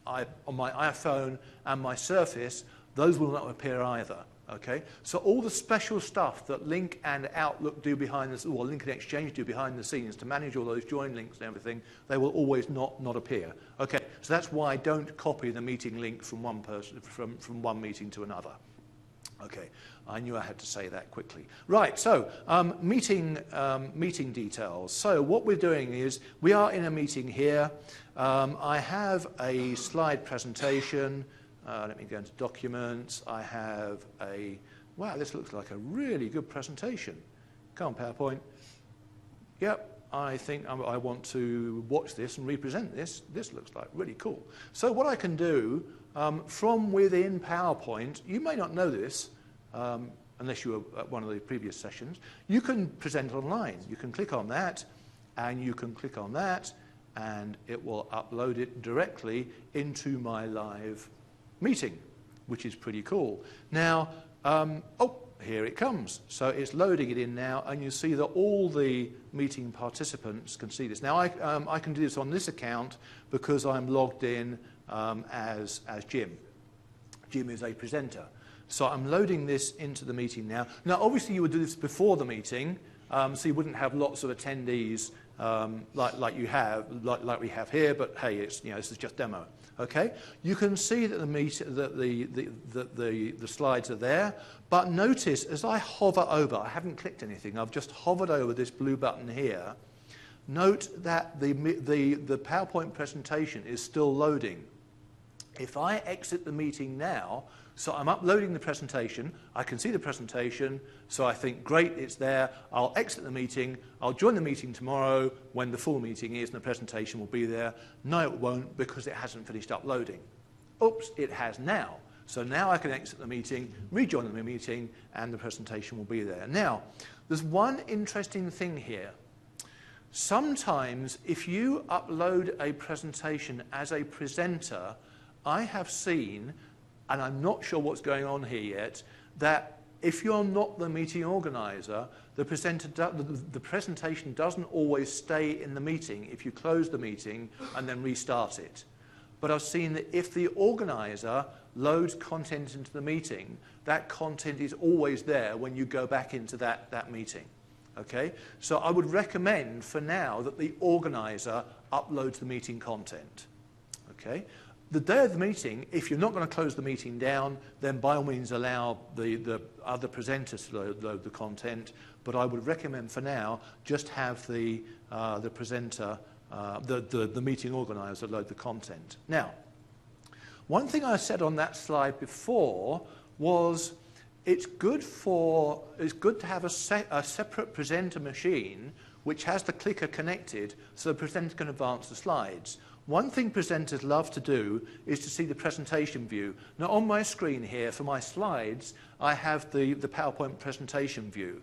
iPhone and my Surface, those will not appear either. Okay, so all the special stuff that Lync and Outlook do behind the, or Lync and Exchange do behind the scenes to manage all those join links and everything, they will always not appear. Okay, so that's why don't copy the meeting link from one person from one meeting to another. Okay, I knew I had to say that quickly. Right, so meeting details. So what we're doing is we are in a meeting here. I have a slide presentation. Let me go into documents. I have a, wow, this looks like a really good presentation. Come on, PowerPoint. Yep, I think I want to watch this and represent this. This looks like really cool. So what I can do from within PowerPoint, you may not know this, unless you were at one of the previous sessions, you can present online. You can click on that, and you can click on that, and it will upload it directly into my live meeting, which is pretty cool. Now, oh, here it comes. So it's loading it in now, and you see that all the meeting participants can see this. Now, I can do this on this account because I'm logged in as Jim. Jim is a presenter. So I'm loading this into the meeting now. Now, obviously, you would do this before the meeting, so you wouldn't have lots of attendees like we have here. But hey, this is just demo. Okay, you can see that the slides are there. But notice as I hover over, I haven't clicked anything. I've just hovered over this blue button here. Note that the PowerPoint presentation is still loading. If I exit the meeting now, so I'm uploading the presentation, I can see the presentation, so I think, great, it's there. I'll exit the meeting. I'll join the meeting tomorrow when the full meeting is and the presentation will be there. No, it won't because it hasn't finished uploading. Oops, it has now. So now I can exit the meeting, rejoin the meeting, and the presentation will be there. Now, there's one interesting thing here. Sometimes if you upload a presentation as a presenter, I have seen, and I'm not sure what's going on here yet, that if you're not the meeting organizer, the presentation doesn't always stay in the meeting if you close the meeting and then restart it. But I've seen that if the organizer loads content into the meeting, that content is always there when you go back into that meeting. Okay? So I would recommend for now that the organizer uploads the meeting content. Okay? The day of the meeting, if you're not going to close the meeting down, then by all means allow the other presenters to load the content. But I would recommend for now just have the presenter, the meeting organizer load the content. Now, one thing I said on that slide before was it's good to have a separate presenter machine which has the clicker connected so the presenter can advance the slides. One thing presenters love to do is to see the presentation view. Now on my screen here for my slides, I have the PowerPoint presentation view.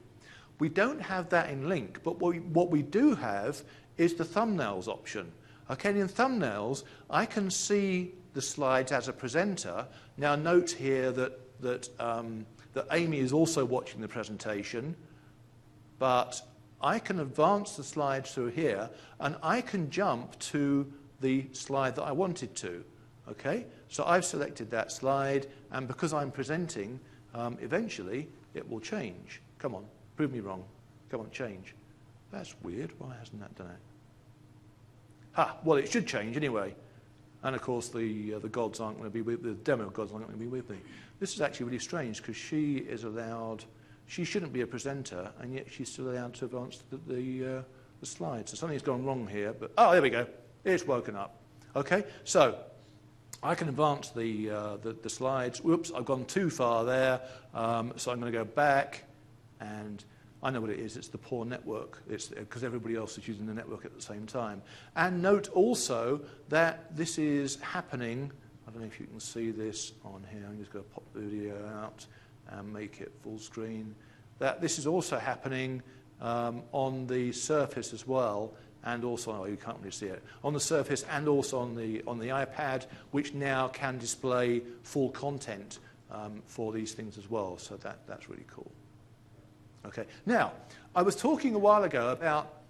We don't have that in Lync, but what we do have is the thumbnails option. Okay, in thumbnails, I can see the slides as a presenter. Now note here that Amy is also watching the presentation, but I can advance the slides through here, and I can jump to the slide that I wanted to. Okay, so I've selected that slide, and because I'm presenting, eventually it will change. Come on, prove me wrong. Come on, change. That's weird. Why hasn't that done it? Ha! Well, it should change anyway. And of course, the gods aren't going to be with the demo gods aren't going to be with me. This is actually really strange because she is allowed. She shouldn't be a presenter, and yet she's still allowed to advance the slides. So something's gone wrong here. But oh, there we go. It's woken up. Okay, so I can advance the slides. Whoops, I've gone too far there. So I'm going to go back, and I know what it is. It's the poor network. It's because everybody else is using the network at the same time. And note also that this is happening. I don't know if you can see this on here. I'm just going to pop the video out and make it full screen. That this is also happening on the Surface as well. And also, oh, you can't really see it, on the Surface and also on the iPad, which now can display full content for these things as well. So that's really cool. Okay. Now, I was talking a while ago about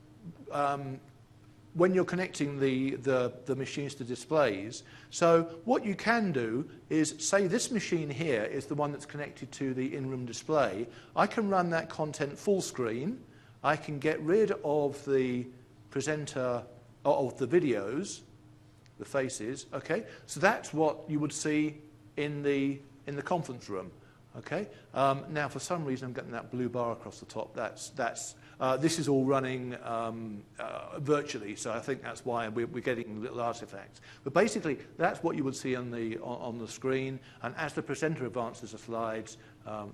when you're connecting the machines to displays. So what you can do is, say this machine here is the one that's connected to the in-room display. I can run that content full screen. I can get rid of the presenter of the videos, the faces. Okay, so that's what you would see in the conference room. Okay. Now, for some reason, I'm getting that blue bar across the top. This is all running virtually, so I think that's why we're getting little artifacts. But basically, that's what you would see on the screen. And as the presenter advances the slides,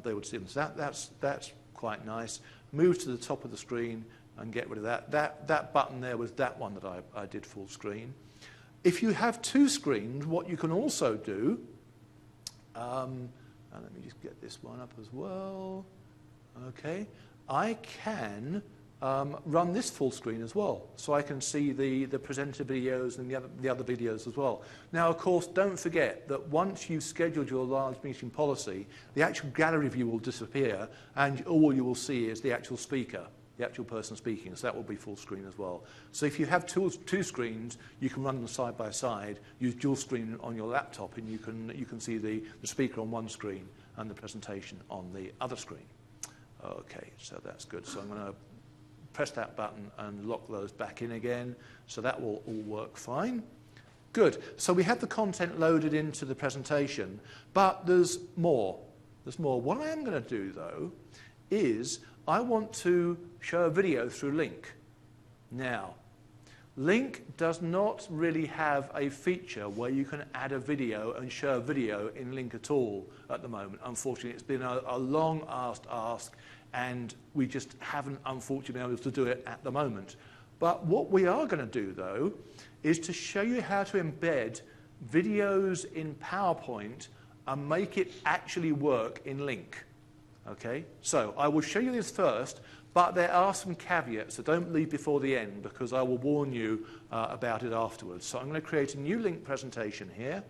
they would see them. So that's quite nice. Move to the top of the screen and get rid of that. That button there was that one that I did full screen. If you have two screens, what you can also do, and let me just get this one up as well. Okay, I can run this full screen as well, so I can see the presenter videos and the other videos as well. Now, of course, don't forget that once you've scheduled your large meeting policy, the actual gallery view will disappear, and all you will see is the actual speaker, the actual person speaking, so that will be full screen as well. So if you have two screens, you can run them side by side, use dual screen on your laptop, and you can see the speaker on one screen and the presentation on the other screen. Okay, so that's good. So I'm going to press that button and lock those back in again. So that will all work fine. Good. So we have the content loaded into the presentation, but there's more. There's more. What I am going to do, though, is I want to show a video through Lync. Now, Lync does not really have a feature where you can add a video and show a video in Lync at all at the moment. Unfortunately, it's been a long-asked ask, and we just haven't, unfortunately, been able to do it at the moment. But what we are going to do, though, is to show you how to embed videos in PowerPoint and make it actually work in Lync. Okay? So I will show you this first, but there are some caveats, so don't leave before the end, because I will warn you about it afterwards. So I'm going to create a new Lync presentation here.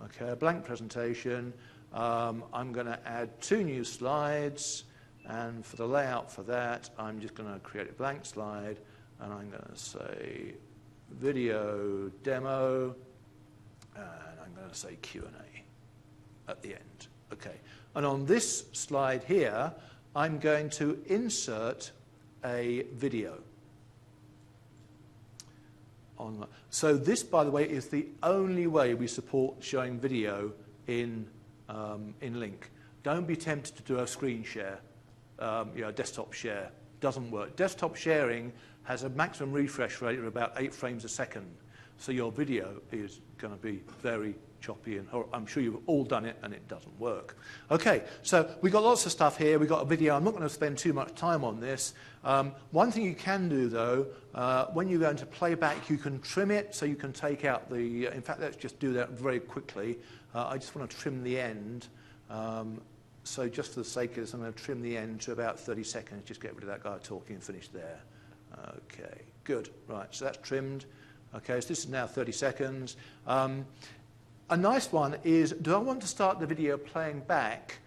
Okay, a blank presentation. I'm going to add 2 new slides, and for the layout for that, I'm just going to create a blank slide, and I'm going to say video demo, and I'm going to say Q&A at the end. Okay, and on this slide here, I'm going to insert a video. So this, by the way, is the only way we support showing video in Lync. Don't be tempted to do a screen share, desktop share. Doesn't work. Desktop sharing has a maximum refresh rate of about 8 frames a second. So your video is going to be very choppy, and I'm sure you've all done it, and it doesn't work. Okay, so we've got lots of stuff here. We've got a video. I'm not going to spend too much time on this. One thing you can do, though, when you're going to play back, you can trim it, so you can take out the... in fact, let's just do that very quickly. I just want to trim the end. So just for the sake of this, I'm going to trim the end to about 30 seconds. Just get rid of that guy talking and finish there. Okay, good. Right, so that's trimmed. Okay, so this is now 30 seconds. A nice one is, do I want to start the video playing back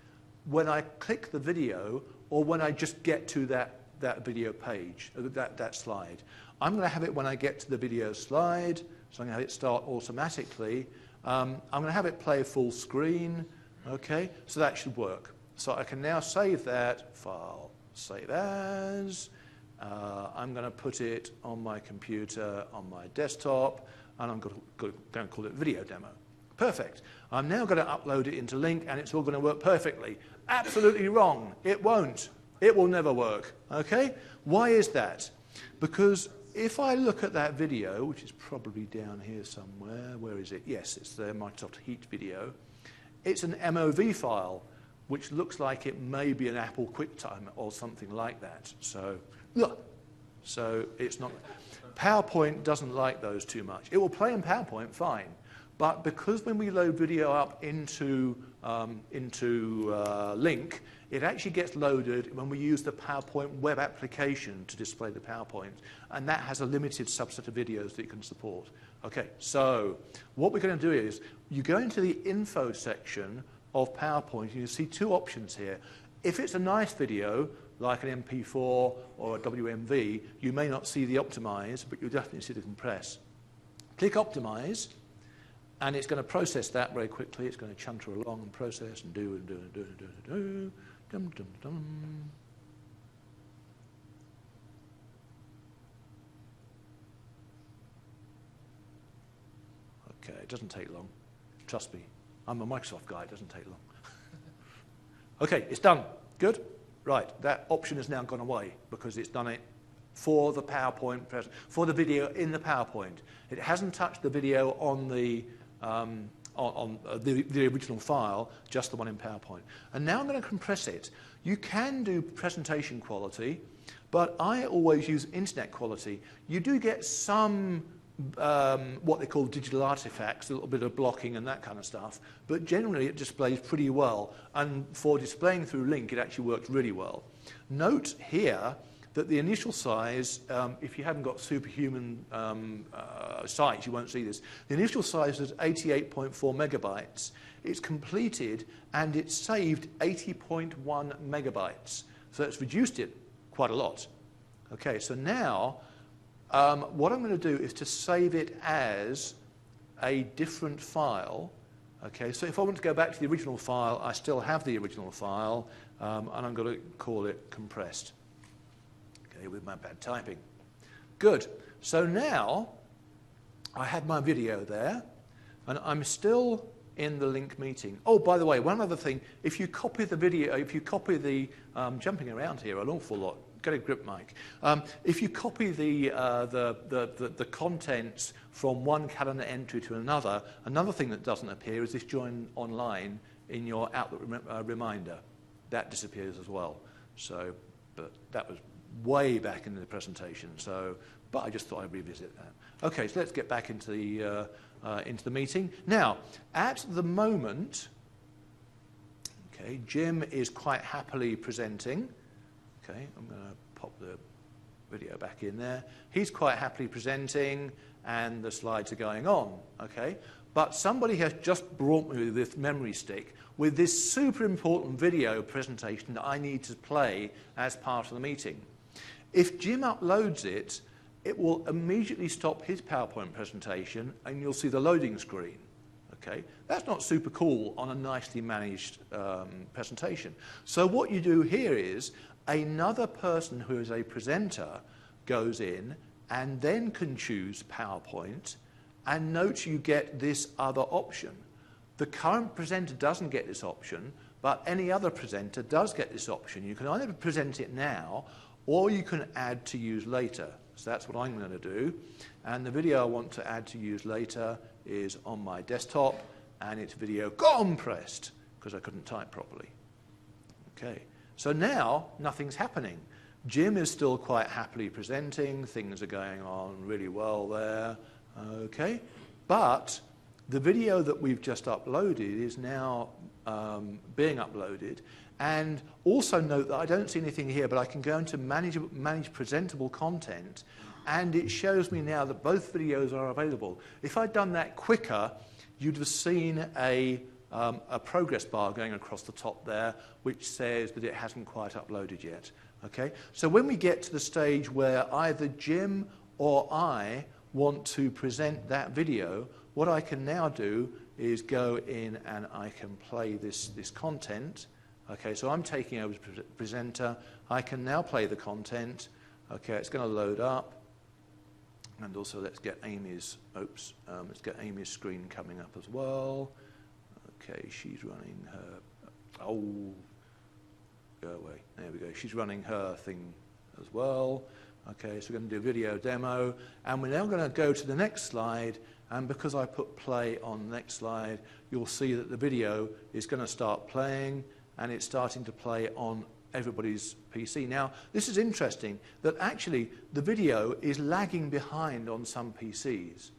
when I click the video or when I just get to that video page, that slide? I'm going to have it when I get to the video slide, so I'm going to have it start automatically. I'm going to have it play full screen, okay? So that should work. So I can now save that file, save as. I'm going to put it on my computer, on my desktop, and I'm going to call it video demo. Perfect. I'm now going to upload it into Lync, and it's all going to work perfectly. Absolutely wrong. It won't. It will never work. Okay? Why is that? Because if I look at that video, which is probably down here somewhere, where is it? Yes, it's the Microsoft Heat video. It's an MOV file, which looks like it may be an Apple QuickTime or something like that. So it's not... PowerPoint doesn't like those too much. It will play in PowerPoint fine. But because when we load video up into Lync, it actually gets loaded when we use the PowerPoint web application to display the PowerPoint. And that has a limited subset of videos that it can support. Okay, so what we're going to do is you go into the info section of PowerPoint, and you see 2 options here. If it's a nice video, like an MP4 or a WMV, you may not see the optimize, but you'll definitely see the compress. Click optimize. And it's going to process that very quickly. It's going to chunter along and process and do and do and do and do and do. Dum, dum, dum. Okay, it doesn't take long. Trust me. I'm a Microsoft guy. It doesn't take long. Okay, it's done. Good. Right, that option has now gone away because it's done it for the PowerPoint, for the video in the PowerPoint. It hasn't touched the video on the original file, just the one in PowerPoint. And now I'm going to compress it. You can do presentation quality, but I always use internet quality. You do get some what they call digital artifacts, a little bit of blocking and that kind of stuff, but generally it displays pretty well. And for displaying through Lync, it actually works really well. Note here that the initial size, if you haven't got superhuman sites, you won't see this. The initial size is 88.4 megabytes. It's completed, and it's saved 80.1 megabytes. So it's reduced it quite a lot. Okay, so now what I'm going to do is to save it as a different file. Okay, so if I want to go back to the original file, I still have the original file, and I'm going to call it compressed. Okay, with my bad typing. Good. So now I had my video there, and I'm still in the Lync meeting. Oh, by the way, one other thing. If you copy the video, if you copy the jumping around here an awful lot, get a grip, Mike. If you copy the contents from one calendar entry to another thing that doesn't appear is this join online in your Outlook reminder. That disappears as well. So, but that was way back in the presentation. So, but I just thought I'd revisit that. Okay, so let's get back into the meeting. Now, at the moment, okay, Jim is quite happily presenting. Okay, I'm going to pop the video back in there. He's quite happily presenting, and the slides are going on. Okay, but somebody has just brought me this memory stick with this super important video presentation that I need to play as part of the meeting. If Jim uploads it, it will immediately stop his PowerPoint presentation, and you'll see the loading screen. Okay, that's not super cool on a nicely managed presentation. So what you do here is another person who is a presenter goes in and then can choose PowerPoint, and note you get this other option. The current presenter doesn't get this option, but any other presenter does get this option. You can either present it now, or you can add to use later. So that's what I'm going to do. And the video I want to add to use later is on my desktop, and it's video compressed, because I couldn't type properly. Okay, so now nothing's happening. Jim is still quite happily presenting. Things are going on really well there. Okay, but the video that we've just uploaded is now being uploaded. And also note that I don't see anything here, but I can go into manage presentable content, and it shows me now that both videos are available. If I'd done that quicker, you'd have seen a progress bar going across the top there, which says that it hasn't quite uploaded yet. Okay? So when we get to the stage where either Jim or I want to present that video, what I can now do is go in and I can play this content. Okay, so I'm taking over as presenter. I can now play the content. Okay, it's going to load up. And also let's get Amy's screen coming up as well. Okay, she's running her, go away, there we go. She's running her thing as well. Okay, so we're going to do a video demo. And we're now going to go to the next slide. And because I put play on the next slide, you'll see that the video is going to start playing, and it's starting to play on everybody's PC. Now, this is interesting, that actually the video is lagging behind on some PCs.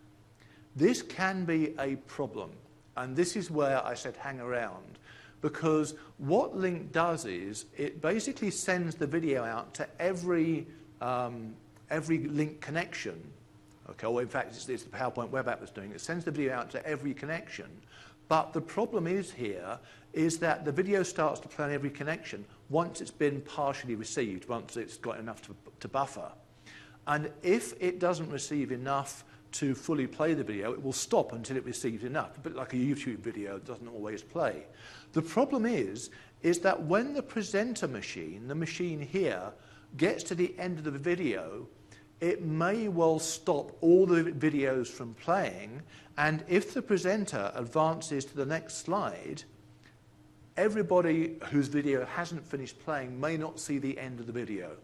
This can be a problem, and this is where I said hang around, because what Lync does is it basically sends the video out to every Lync connection. Okay, or in fact, it's the PowerPoint web app that's doing it. It sends the video out to every connection. But the problem is that the video starts to play on every connection once it's been partially received, once it's got enough to buffer. And if it doesn't receive enough to fully play the video, it will stop until it receives enough. A bit like a YouTube video, it doesn't always play. The problem is that when the presenter machine, the machine here, gets to the end of the video, it may well stop all the videos from playing, and if the presenter advances to the next slide, everybody whose video hasn't finished playing may not see the end of the video.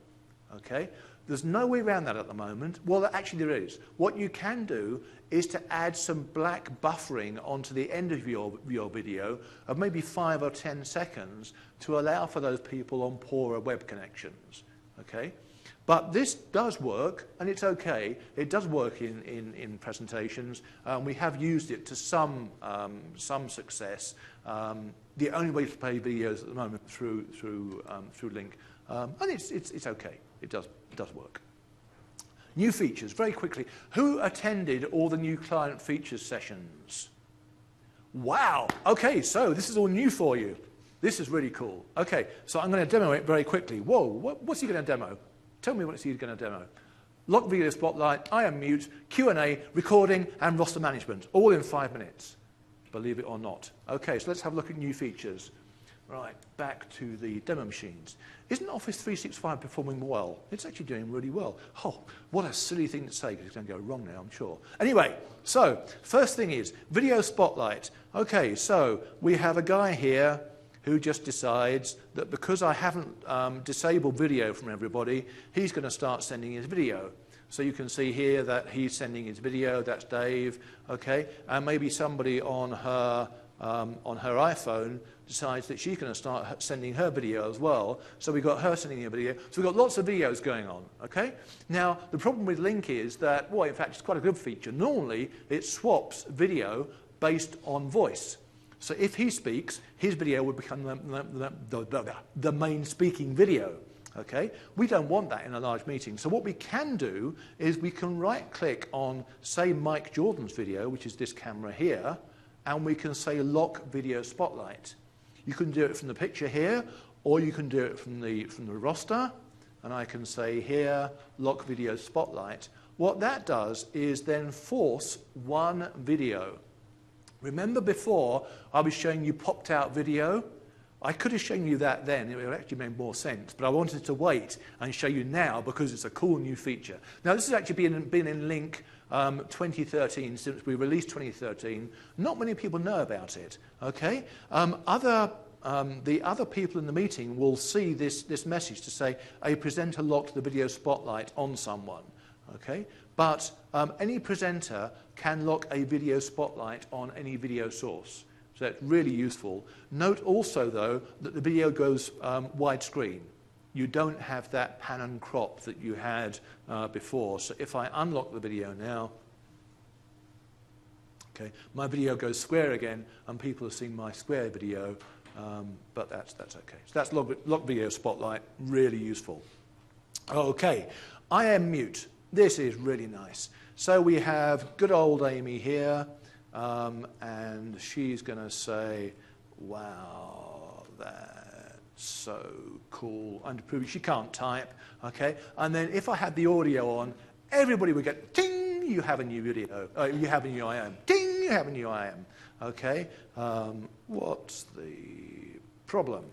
Okay? There's no way around that at the moment. Well, actually there is. What you can do is to add some black buffering onto the end of your video of maybe 5 or 10 seconds to allow for those people on poorer web connections. Okay? But this does work, and it's okay. It does work in presentations. We have used it to some success. The only way to play videos at the moment through Lync, and it's okay. It does work. New features, very quickly. Who attended all the new client features sessions? Wow. Okay, so this is all new for you. This is really cool. Okay, so I'm going to demo it very quickly. Whoa, what's he going to demo? Tell me what he's going to demo. Lock video spotlight, I am mute, Q&A, recording, and roster management, all in 5 minutes, believe it or not. Okay, so let's have a look at new features. Right, back to the demo machines. Isn't Office 365 performing well? It's actually doing really well. Oh, what a silly thing to say, because it's going to go wrong now, I'm sure. Anyway, so first thing is Video Spotlight. Okay, so we have a guy here who just decides that because I haven't disabled video from everybody, he's going to start sending his video. So you can see here that he's sending his video, that's Dave, okay? And maybe somebody on her iPhone decides that she's going to start sending her video as well. So we've got her sending a video. So we've got lots of videos going on, okay? Now, the problem with Lync is that, well, in fact, it's quite a good feature. Normally, it swaps video based on voice. So if he speaks, his video would become the main speaking video, okay? We don't want that in a large meeting. So what we can do is we can right-click on, say, Mike Jordan's video, which is this camera here, and we can say lock video spotlight. You can do it from the picture here, or you can do it from the roster, and I can say here, lock video spotlight. What that does is then force one video. Remember before I was showing you popped out video? I could have shown you that then, it would actually make more sense, but I wanted to wait and show you now because it's a cool new feature. Now this has actually been in Lync 2013, since we released 2013. Not many people know about it, okay? The other people in the meeting will see this message to say, a presenter locked the video spotlight on someone, okay? But any presenter can lock a video spotlight on any video source. So that's really useful. Note also, though, that the video goes widescreen. You don't have that pan and crop that you had before. So if I unlock the video now, okay, my video goes square again, and people are seeing my square video, but that's okay. So that's lock video spotlight, really useful. Okay, I am mute. This is really nice. So we have good old Amy here, and she's going to say, wow, that's so cool. And to prove she can't type, okay? And then if I had the audio on, everybody would get, ting, you have a new video. You have a new IM. Ting, you have a new IM. Okay? What's the problem?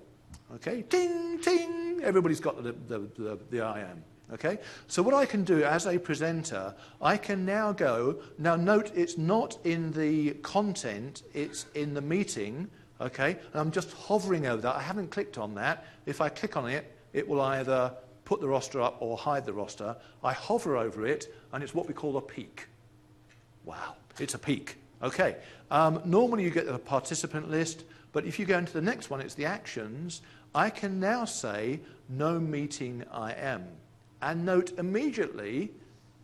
Okay? Ting, ting. Everybody's got the IM. Okay? So what I can do as a presenter, I can now go, now note it's not in the content, it's in the meeting, okay? And I'm just hovering over that. I haven't clicked on that. If I click on it, it will either put the roster up or hide the roster. I hover over it, and it's what we call a peek. Wow, it's a peek. Okay. Normally you get a participant list, but if you go into the next one, it's the actions. I can now say, no meeting IM. And note immediately,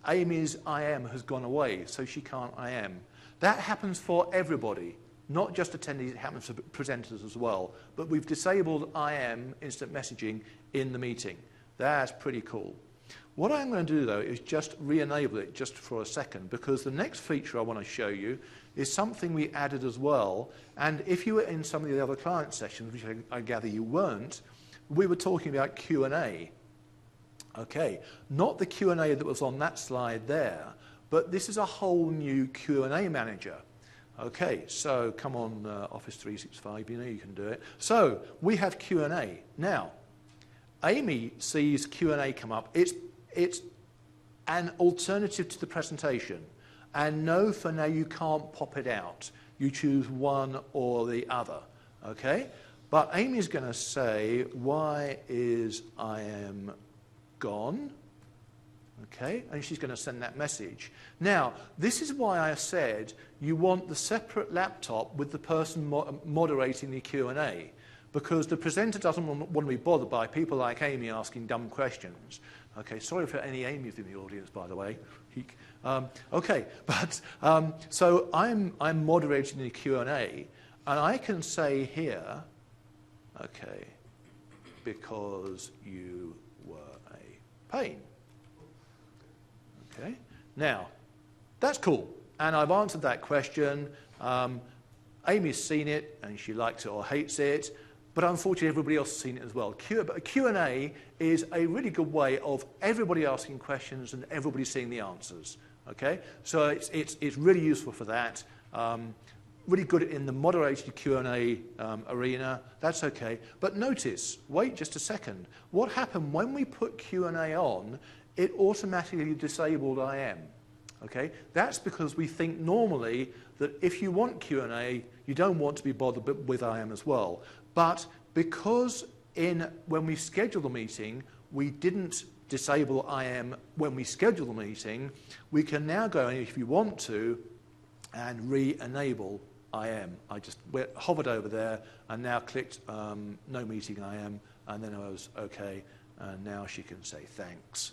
Amy's IM has gone away, so she can't IM. That happens for everybody, not just attendees, it happens for presenters as well. But we've disabled IM, instant messaging, in the meeting. That's pretty cool. What I'm going to do, though, is just re-enable it just for a second, because the next feature I want to show you is something we added as well. And if you were in some of the other client sessions, which I gather you weren't, we were talking about Q&A. Okay, not the Q&A that was on that slide there, but this is a whole new Q&A manager. Okay, so come on, Office 365, you know you can do it. So we have Q&A. Now, Amy sees Q&A come up. It's an alternative to the presentation. And no, for now, you can't pop it out. You choose one or the other, okay? But Amy's going to say, why is IM gone? Okay, and she's going to send that message. Now, this is why I said you want the separate laptop with the person moderating the Q&A, because the presenter doesn't want to be bothered by people like Amy asking dumb questions. Okay, sorry for any Amy's in the audience, by the way. Okay, but so I'm moderating the Q&A, and I can say here, okay, because you were a pain. Okay. Now, that's cool, and I've answered that question. Amy's seen it, and she likes it or hates it, but unfortunately everybody else has seen it as well. Q&A is a really good way of everybody asking questions and everybody seeing the answers. Okay, so it's really useful for that. really good in the moderated Q&A arena. That's okay. But notice, wait just a second. What happened when we put Q&A on, it automatically disabled IM. Okay? That's because we think normally that if you want Q&A, you don't want to be bothered with IM as well. But because when we schedule the meeting, we didn't disable IM when we schedule the meeting, we can now go, if you want to, and re-enable IM. I just hovered over there and now clicked no meeting IM, and then I was okay, and now she can say thanks,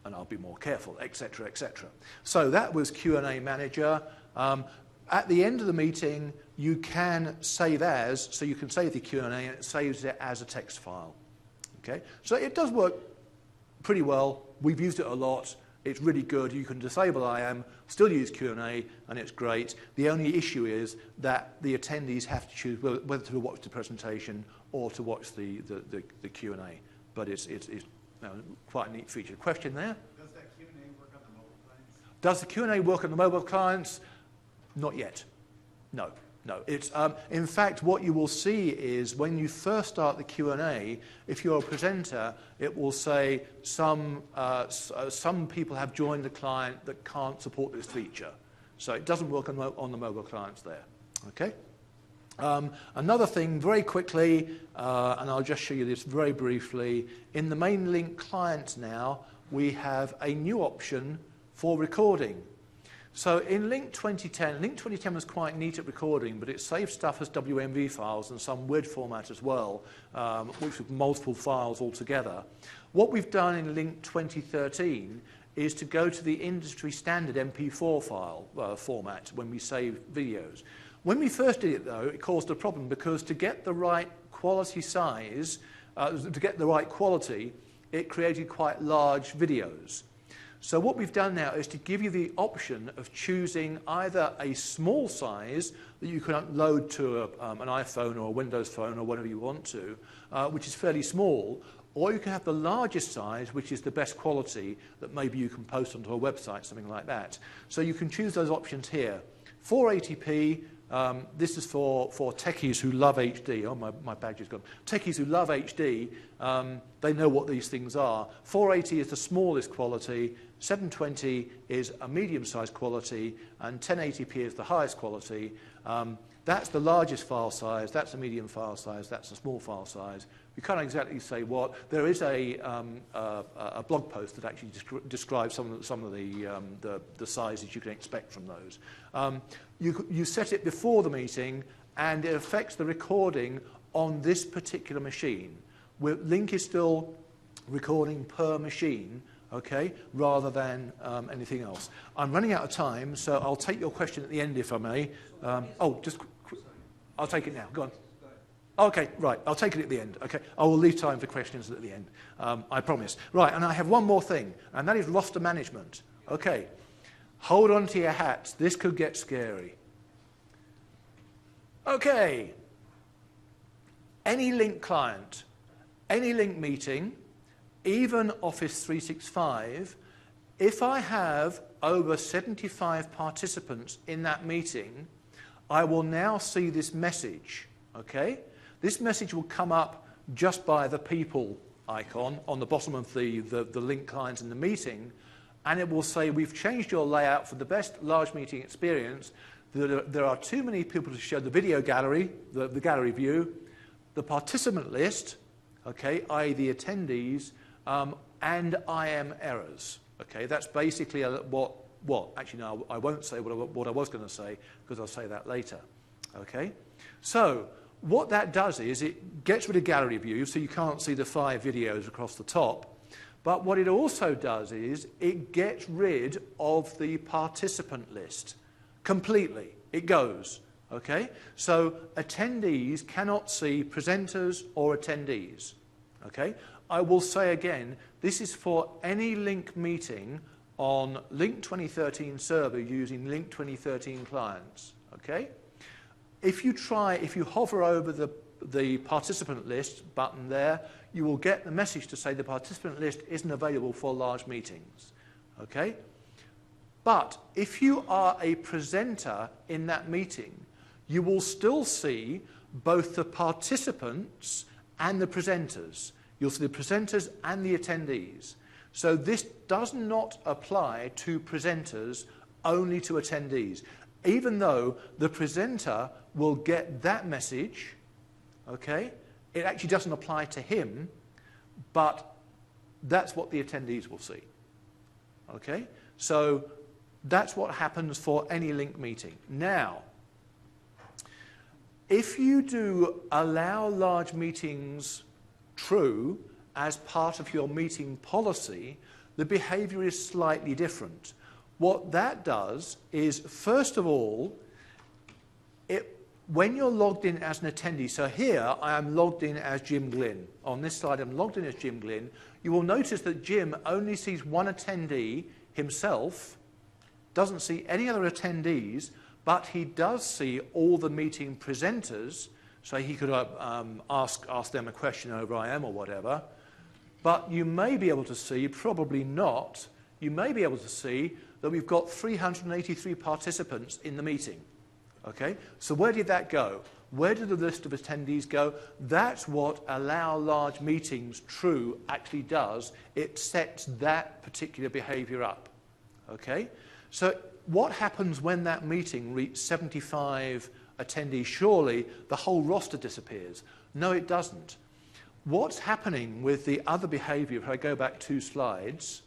and I'll be more careful, etc., etc. So that was Q&A Manager. At the end of the meeting, you can save as, so you can save the Q&A and it saves it as a text file. Okay, so it does work pretty well. We've used it a lot. It's really good. You can disable IM, still use Q&A, and it's great. The only issue is that the attendees have to choose whether to watch the presentation or to watch the Q&A. But it's quite a neat feature. Question there? Does that Q&A work on the mobile clients? Does the Q&A work on the mobile clients? Not yet. No. No, it's, in fact, what you will see is when you first start the Q&A, if you're a presenter, it will say some people have joined the client that can't support this feature. So it doesn't work on the mobile clients there. Okay? Another thing, very quickly, and I'll just show you this very briefly, in the main Lync client now, we have a new option for recording. So in Lync 2010, Lync 2010 was quite neat at recording, but it saved stuff as WMV files and some WID format as well, which was multiple files altogether. What we've done in Lync 2013 is to go to the industry standard MP4 file format when we save videos. When we first did it, though, it caused a problem because to get the right quality size, to get the right quality, it created quite large videos. So what we've done now is to give you the option of choosing either a small size that you can upload to an iPhone or a Windows phone or whatever you want to, which is fairly small, or you can have the largest size, which is the best quality that maybe you can post onto a website, something like that. So you can choose those options here. 480p, this is for techies who love HD. Oh, my badge is gone. Techies who love HD, they know what these things are. 480 is the smallest quality, 720 is a medium-sized quality, and 1080p is the highest quality. That's the largest file size, that's a medium file size, that's a small file size. We can't exactly say what. There is a blog post that actually describes some of the sizes you can expect from those. You set it before the meeting, and it affects the recording on this particular machine. Lync is still recording per machine, okay, rather than anything else. I'm running out of time, so I'll take your question at the end if I may. I'll take it now. Go on. Okay, right. I'll take it at the end. Okay, I will leave time for questions at the end. I promise. Right, and I have one more thing, and that is roster management. Okay, hold on to your hats. This could get scary. Okay. Any Lync client, any Lync meeting, even Office 365, if I have over 75 participants in that meeting, I will now see this message. Okay? This message will come up just by the people icon on the bottom of the Lync client in the meeting, and it will say, we've changed your layout for the best large meeting experience. There are too many people to show the video gallery, the gallery view, the participant list, okay, i.e. the attendees, and IM errors. Okay, that's basically actually, no, I won't say what I was going to say, because I'll say that later. Okay? So, what that does is it gets rid of gallery view, so you can't see the 5 videos across the top. But what it also does is it gets rid of the participant list completely. It goes. Okay? So, attendees cannot see presenters or attendees. Okay? I will say again, this is for any Lync meeting on Lync 2013 server using Lync 2013 clients. Okay? If you hover over the participant list button there, you will get the message to say the participant list isn't available for large meetings. Okay? But if you are a presenter in that meeting, you will still see both the participants and the presenters. You'll see the presenters and the attendees. So this does not apply to presenters, only to attendees. Even though the presenter will get that message, okay, it actually doesn't apply to him, but that's what the attendees will see. Okay? So that's what happens for any Lync meeting. Now, if you do allow large meetings true as part of your meeting policy, the behavior is slightly different. What that does is, first of all, when you're logged in as an attendee, so here I am logged in as Jim Glynn. On this slide I'm logged in as Jim Glynn. You will notice that Jim only sees one attendee himself, doesn't see any other attendees, but he does see all the meeting presenters, so he could ask them a question over IM or whatever. But you may be able to see, probably not, you may be able to see that we've got 383 participants in the meeting. Okay, so where did that go? Where did the list of attendees go? That's what Allow Large Meetings True actually does. It sets that particular behavior up. Okay, so what happens when that meeting reaches 75 attendees? Surely the whole roster disappears. No, it doesn't. What's happening with the other behavior, if I go back 2 slides,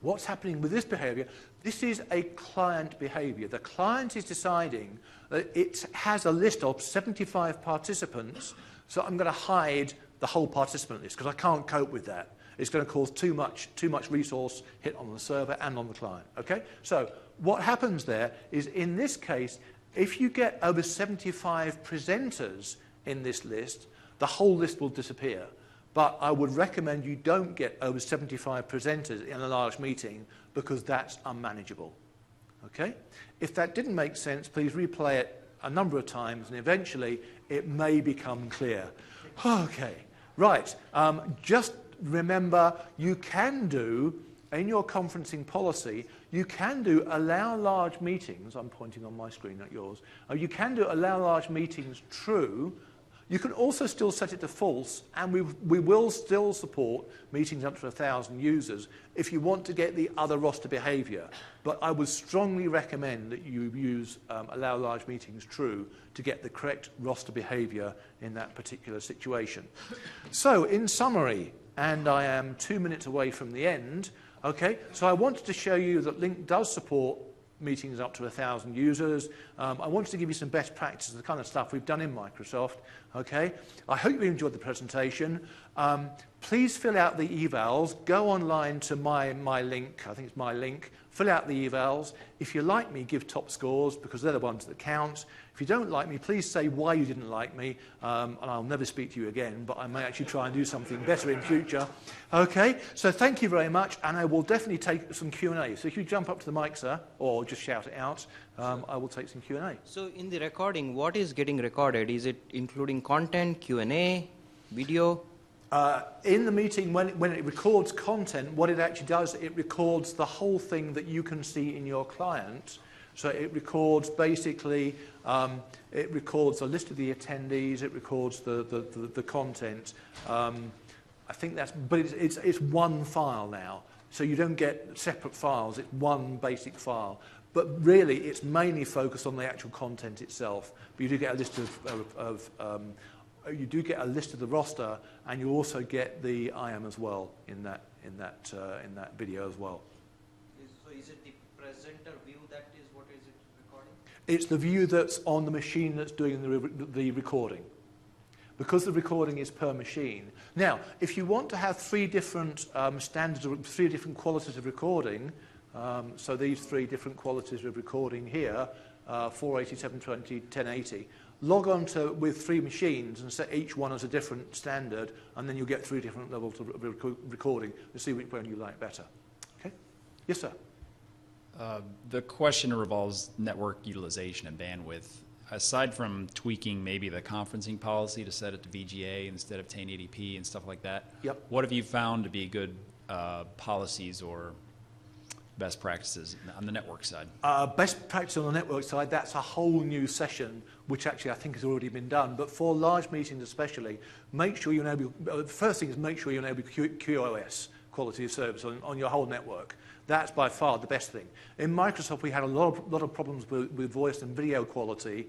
what's happening with this behavior? This is a client behavior. The client is deciding that it has a list of 75 participants, so I'm going to hide the whole participant list because I can't cope with that. It's going to cause too much resource hit on the server and on the client. Okay? So what happens there is, in this case, if you get over 75 presenters in this list, the whole list will disappear. But I would recommend you don't get over 75 presenters in a large meeting because that's unmanageable. Okay? If that didn't make sense, please replay it a number of times and eventually it may become clear. Okay, right. Just remember, you can do, in your conferencing policy, you can do allow large meetings. I'm pointing on my screen, not yours. You can do allow large meetings true. You can also still set it to false, and we will still support meetings up to 1,000 users if you want to get the other roster behavior. But I would strongly recommend that you use allow large meetings true to get the correct roster behavior in that particular situation. So, in summary, and I am 2 minutes away from the end, okay, so I wanted to show you that Lync does support meetings up to 1,000 users. I wanted to give you some best practices, the kind of stuff we've done in Microsoft. Okay, I hope you enjoyed the presentation. Please fill out the evals. Go online to my link. I think it's my link. Fill out the evals. If you like me, give top scores because they're the ones that count. If you don't like me, please say why you didn't like me, and I'll never speak to you again, but I may actually try and do something better in future. Okay, so thank you very much, and I will definitely take some Q&A. So if you jump up to the mic, sir, or just shout it out, I will take some Q&A. So in the recording, what is getting recorded? Is it including content, Q&A, video? In the meeting, when it records content, what it actually does, it records the whole thing that you can see in your client. So it records basically, it records a list of the attendees, it records the content. I think that's, but it's one file now. So you don't get separate files, it's one basic file. But really, it's mainly focused on the actual content itself. But you do get a list you do get a list of the roster, and you also get the IAM as well in that video as well. So is it the presenter view that is what is it recording? It's the view that's on the machine that's doing the recording, because the recording is per machine. Now, if you want to have 3 different standards, 3 different qualities of recording, so these 3 different qualities of recording here, 480, 720, 1080. Log on with 3 machines and set each one as a different standard, and then you'll get 3 different levels of recording to see which one you like better. Okay? Yes, sir. The question revolves network utilization and bandwidth. Aside from tweaking maybe the conferencing policy to set it to VGA instead of 1080p and stuff like that, yep. What have you found to be good policies or best practices on the network side? Best practice on the network side, that's a whole new session, which actually I think has already been done. But for large meetings especially, make sure you enable, the first thing is make sure you enable QoS, quality of service, on your whole network. That's by far the best thing. In Microsoft, we had a lot of problems with voice and video quality.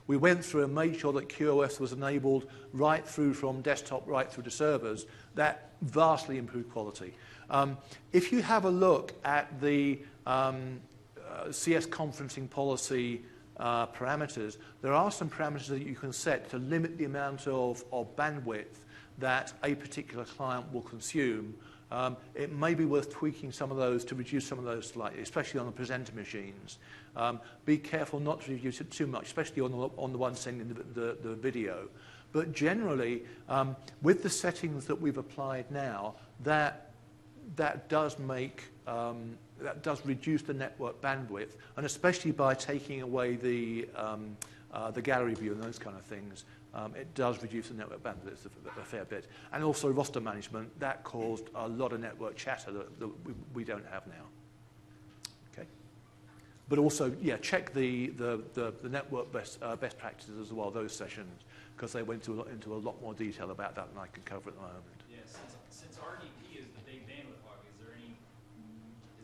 We went through and made sure that QoS was enabled right through from desktop right through to servers. That vastly improved quality. If you have a look at the CS conferencing policy parameters, there are some parameters that you can set to limit the amount of bandwidth that a particular client will consume. It may be worth tweaking some of those to reduce some of those slightly, especially on the presenter machines. Be careful not to reduce it too much, especially on the one sending the video. But generally, with the settings that we've applied now, that does reduce the network bandwidth, and especially by taking away the gallery view and those kind of things, it does reduce the network bandwidth a fair bit. And also roster management, that caused a lot of network chatter that we don't have now. Okay. But also, yeah, check the network best practices as well, those sessions, because they went into a lot more detail about that than I can cover at the moment. Yes, since RDP is the big bandwidth hog, is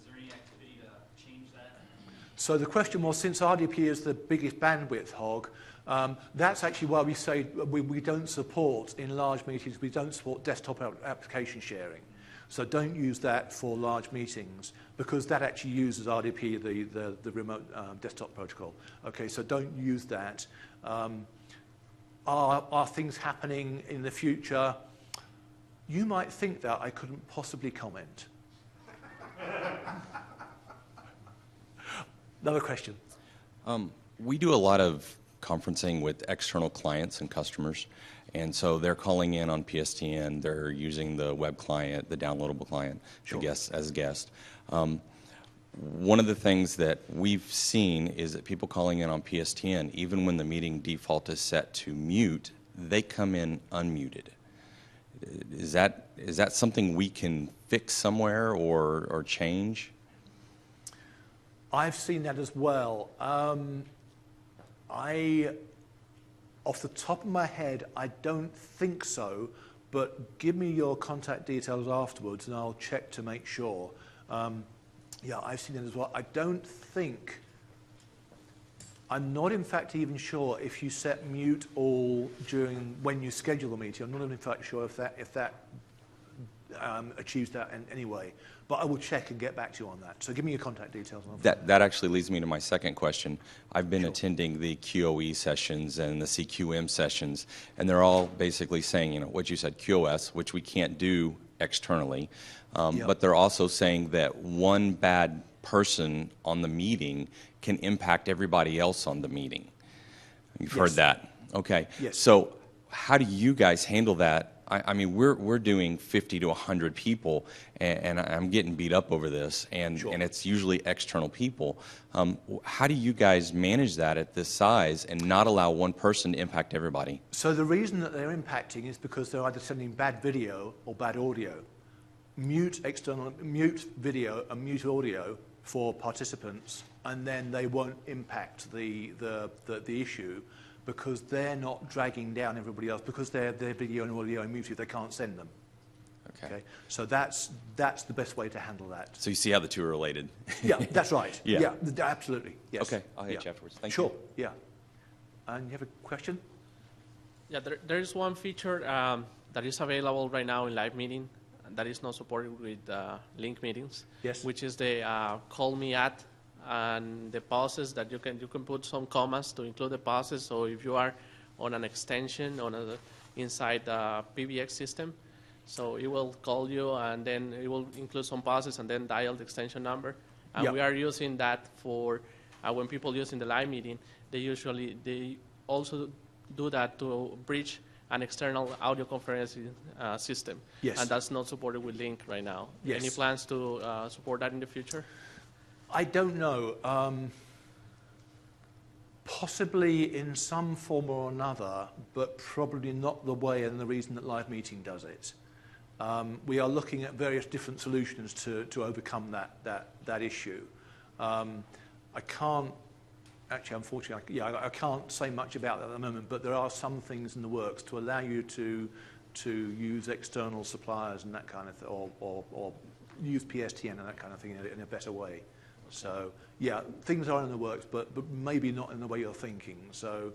there any activity to change that? So the question was, since RDP is the biggest bandwidth hog, that's actually why we say we don't support, in large meetings, we don't support desktop application sharing. So don't use that for large meetings, because that actually uses RDP, the remote desktop protocol. Okay, so don't use that. Are things happening in the future? You might think that. I couldn't possibly comment. Another question. We do a lot of conferencing with external clients and customers, and so they're calling in on PSTN. They're using the web client, the downloadable client, Sure. as guest. One of the things that we've seen is that people calling in on PSTN, even when the meeting default is set to mute, they come in unmuted. Is that something we can fix somewhere or change? I've seen that as well. Off the top of my head, I don't think so, but give me your contact details afterwards and I'll check to make sure. Yeah, I've seen it as well. I don't think, I'm not in fact even sure if you set mute all when you schedule the meeting. I'm not in fact sure if that achieves that in any way. But I will check and get back to you on that. So give me your contact details. That actually leads me to my second question. I've been attending the QoE sessions and the CQM sessions, and they're all basically saying, what you said, QoS, which we can't do externally, but they're also saying that one bad person on the meeting can impact everybody else on the meeting. You've heard that. Okay. Yes. So how do you guys handle that? I mean, we're doing 50 to 100 people, and I'm getting beat up over this, and it's usually external people. How do you guys manage that at this size and not allow one person to impact everybody? So the reason that they're impacting is because they're either sending bad video or bad audio. Mute video and mute audio for participants, and then they won't impact the issue, because they're not dragging down everybody else, because their video and audio are muted, they can't send them. Okay. So that's the best way to handle that. So you see how the two are related. Yeah, that's right. Yeah. Absolutely. Yes. Okay, I'll hit you afterwards. Thank you. Sure. Yeah. And you have a question? Yeah, there is one feature that is available right now in live meeting that is not supported with Lync meetings. Yes. Which is the call me at, and the pauses that you can put some commas to include the pauses. So if you are on an extension inside the PBX system, so it will call you and then it will include some pauses and then dial the extension number. And we are using that for when people use in the live meeting. They also do that to bridge an external audio conferencing system. Yes. And that's not supported with Lync right now. Yes. Any plans to support that in the future? I don't know. Possibly in some form or another, but probably not the way and the reason that live meeting does it. We are looking at various different solutions to overcome that issue. I can't, actually, unfortunately, I can't say much about that at the moment, but there are some things in the works to allow you to use external suppliers and that kind of thing, or use PSTN and that kind of thing in a better way. So, yeah, things are in the works, but maybe not in the way you're thinking. So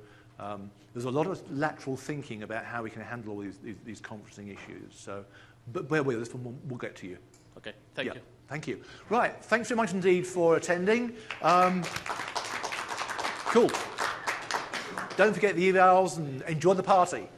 there's a lot of lateral thinking about how we can handle all these conferencing issues. So, but bear with us, and we'll get to you. Okay, thank you. Thank you. Right, thanks very much indeed for attending. Cool. Don't forget the evals and enjoy the party.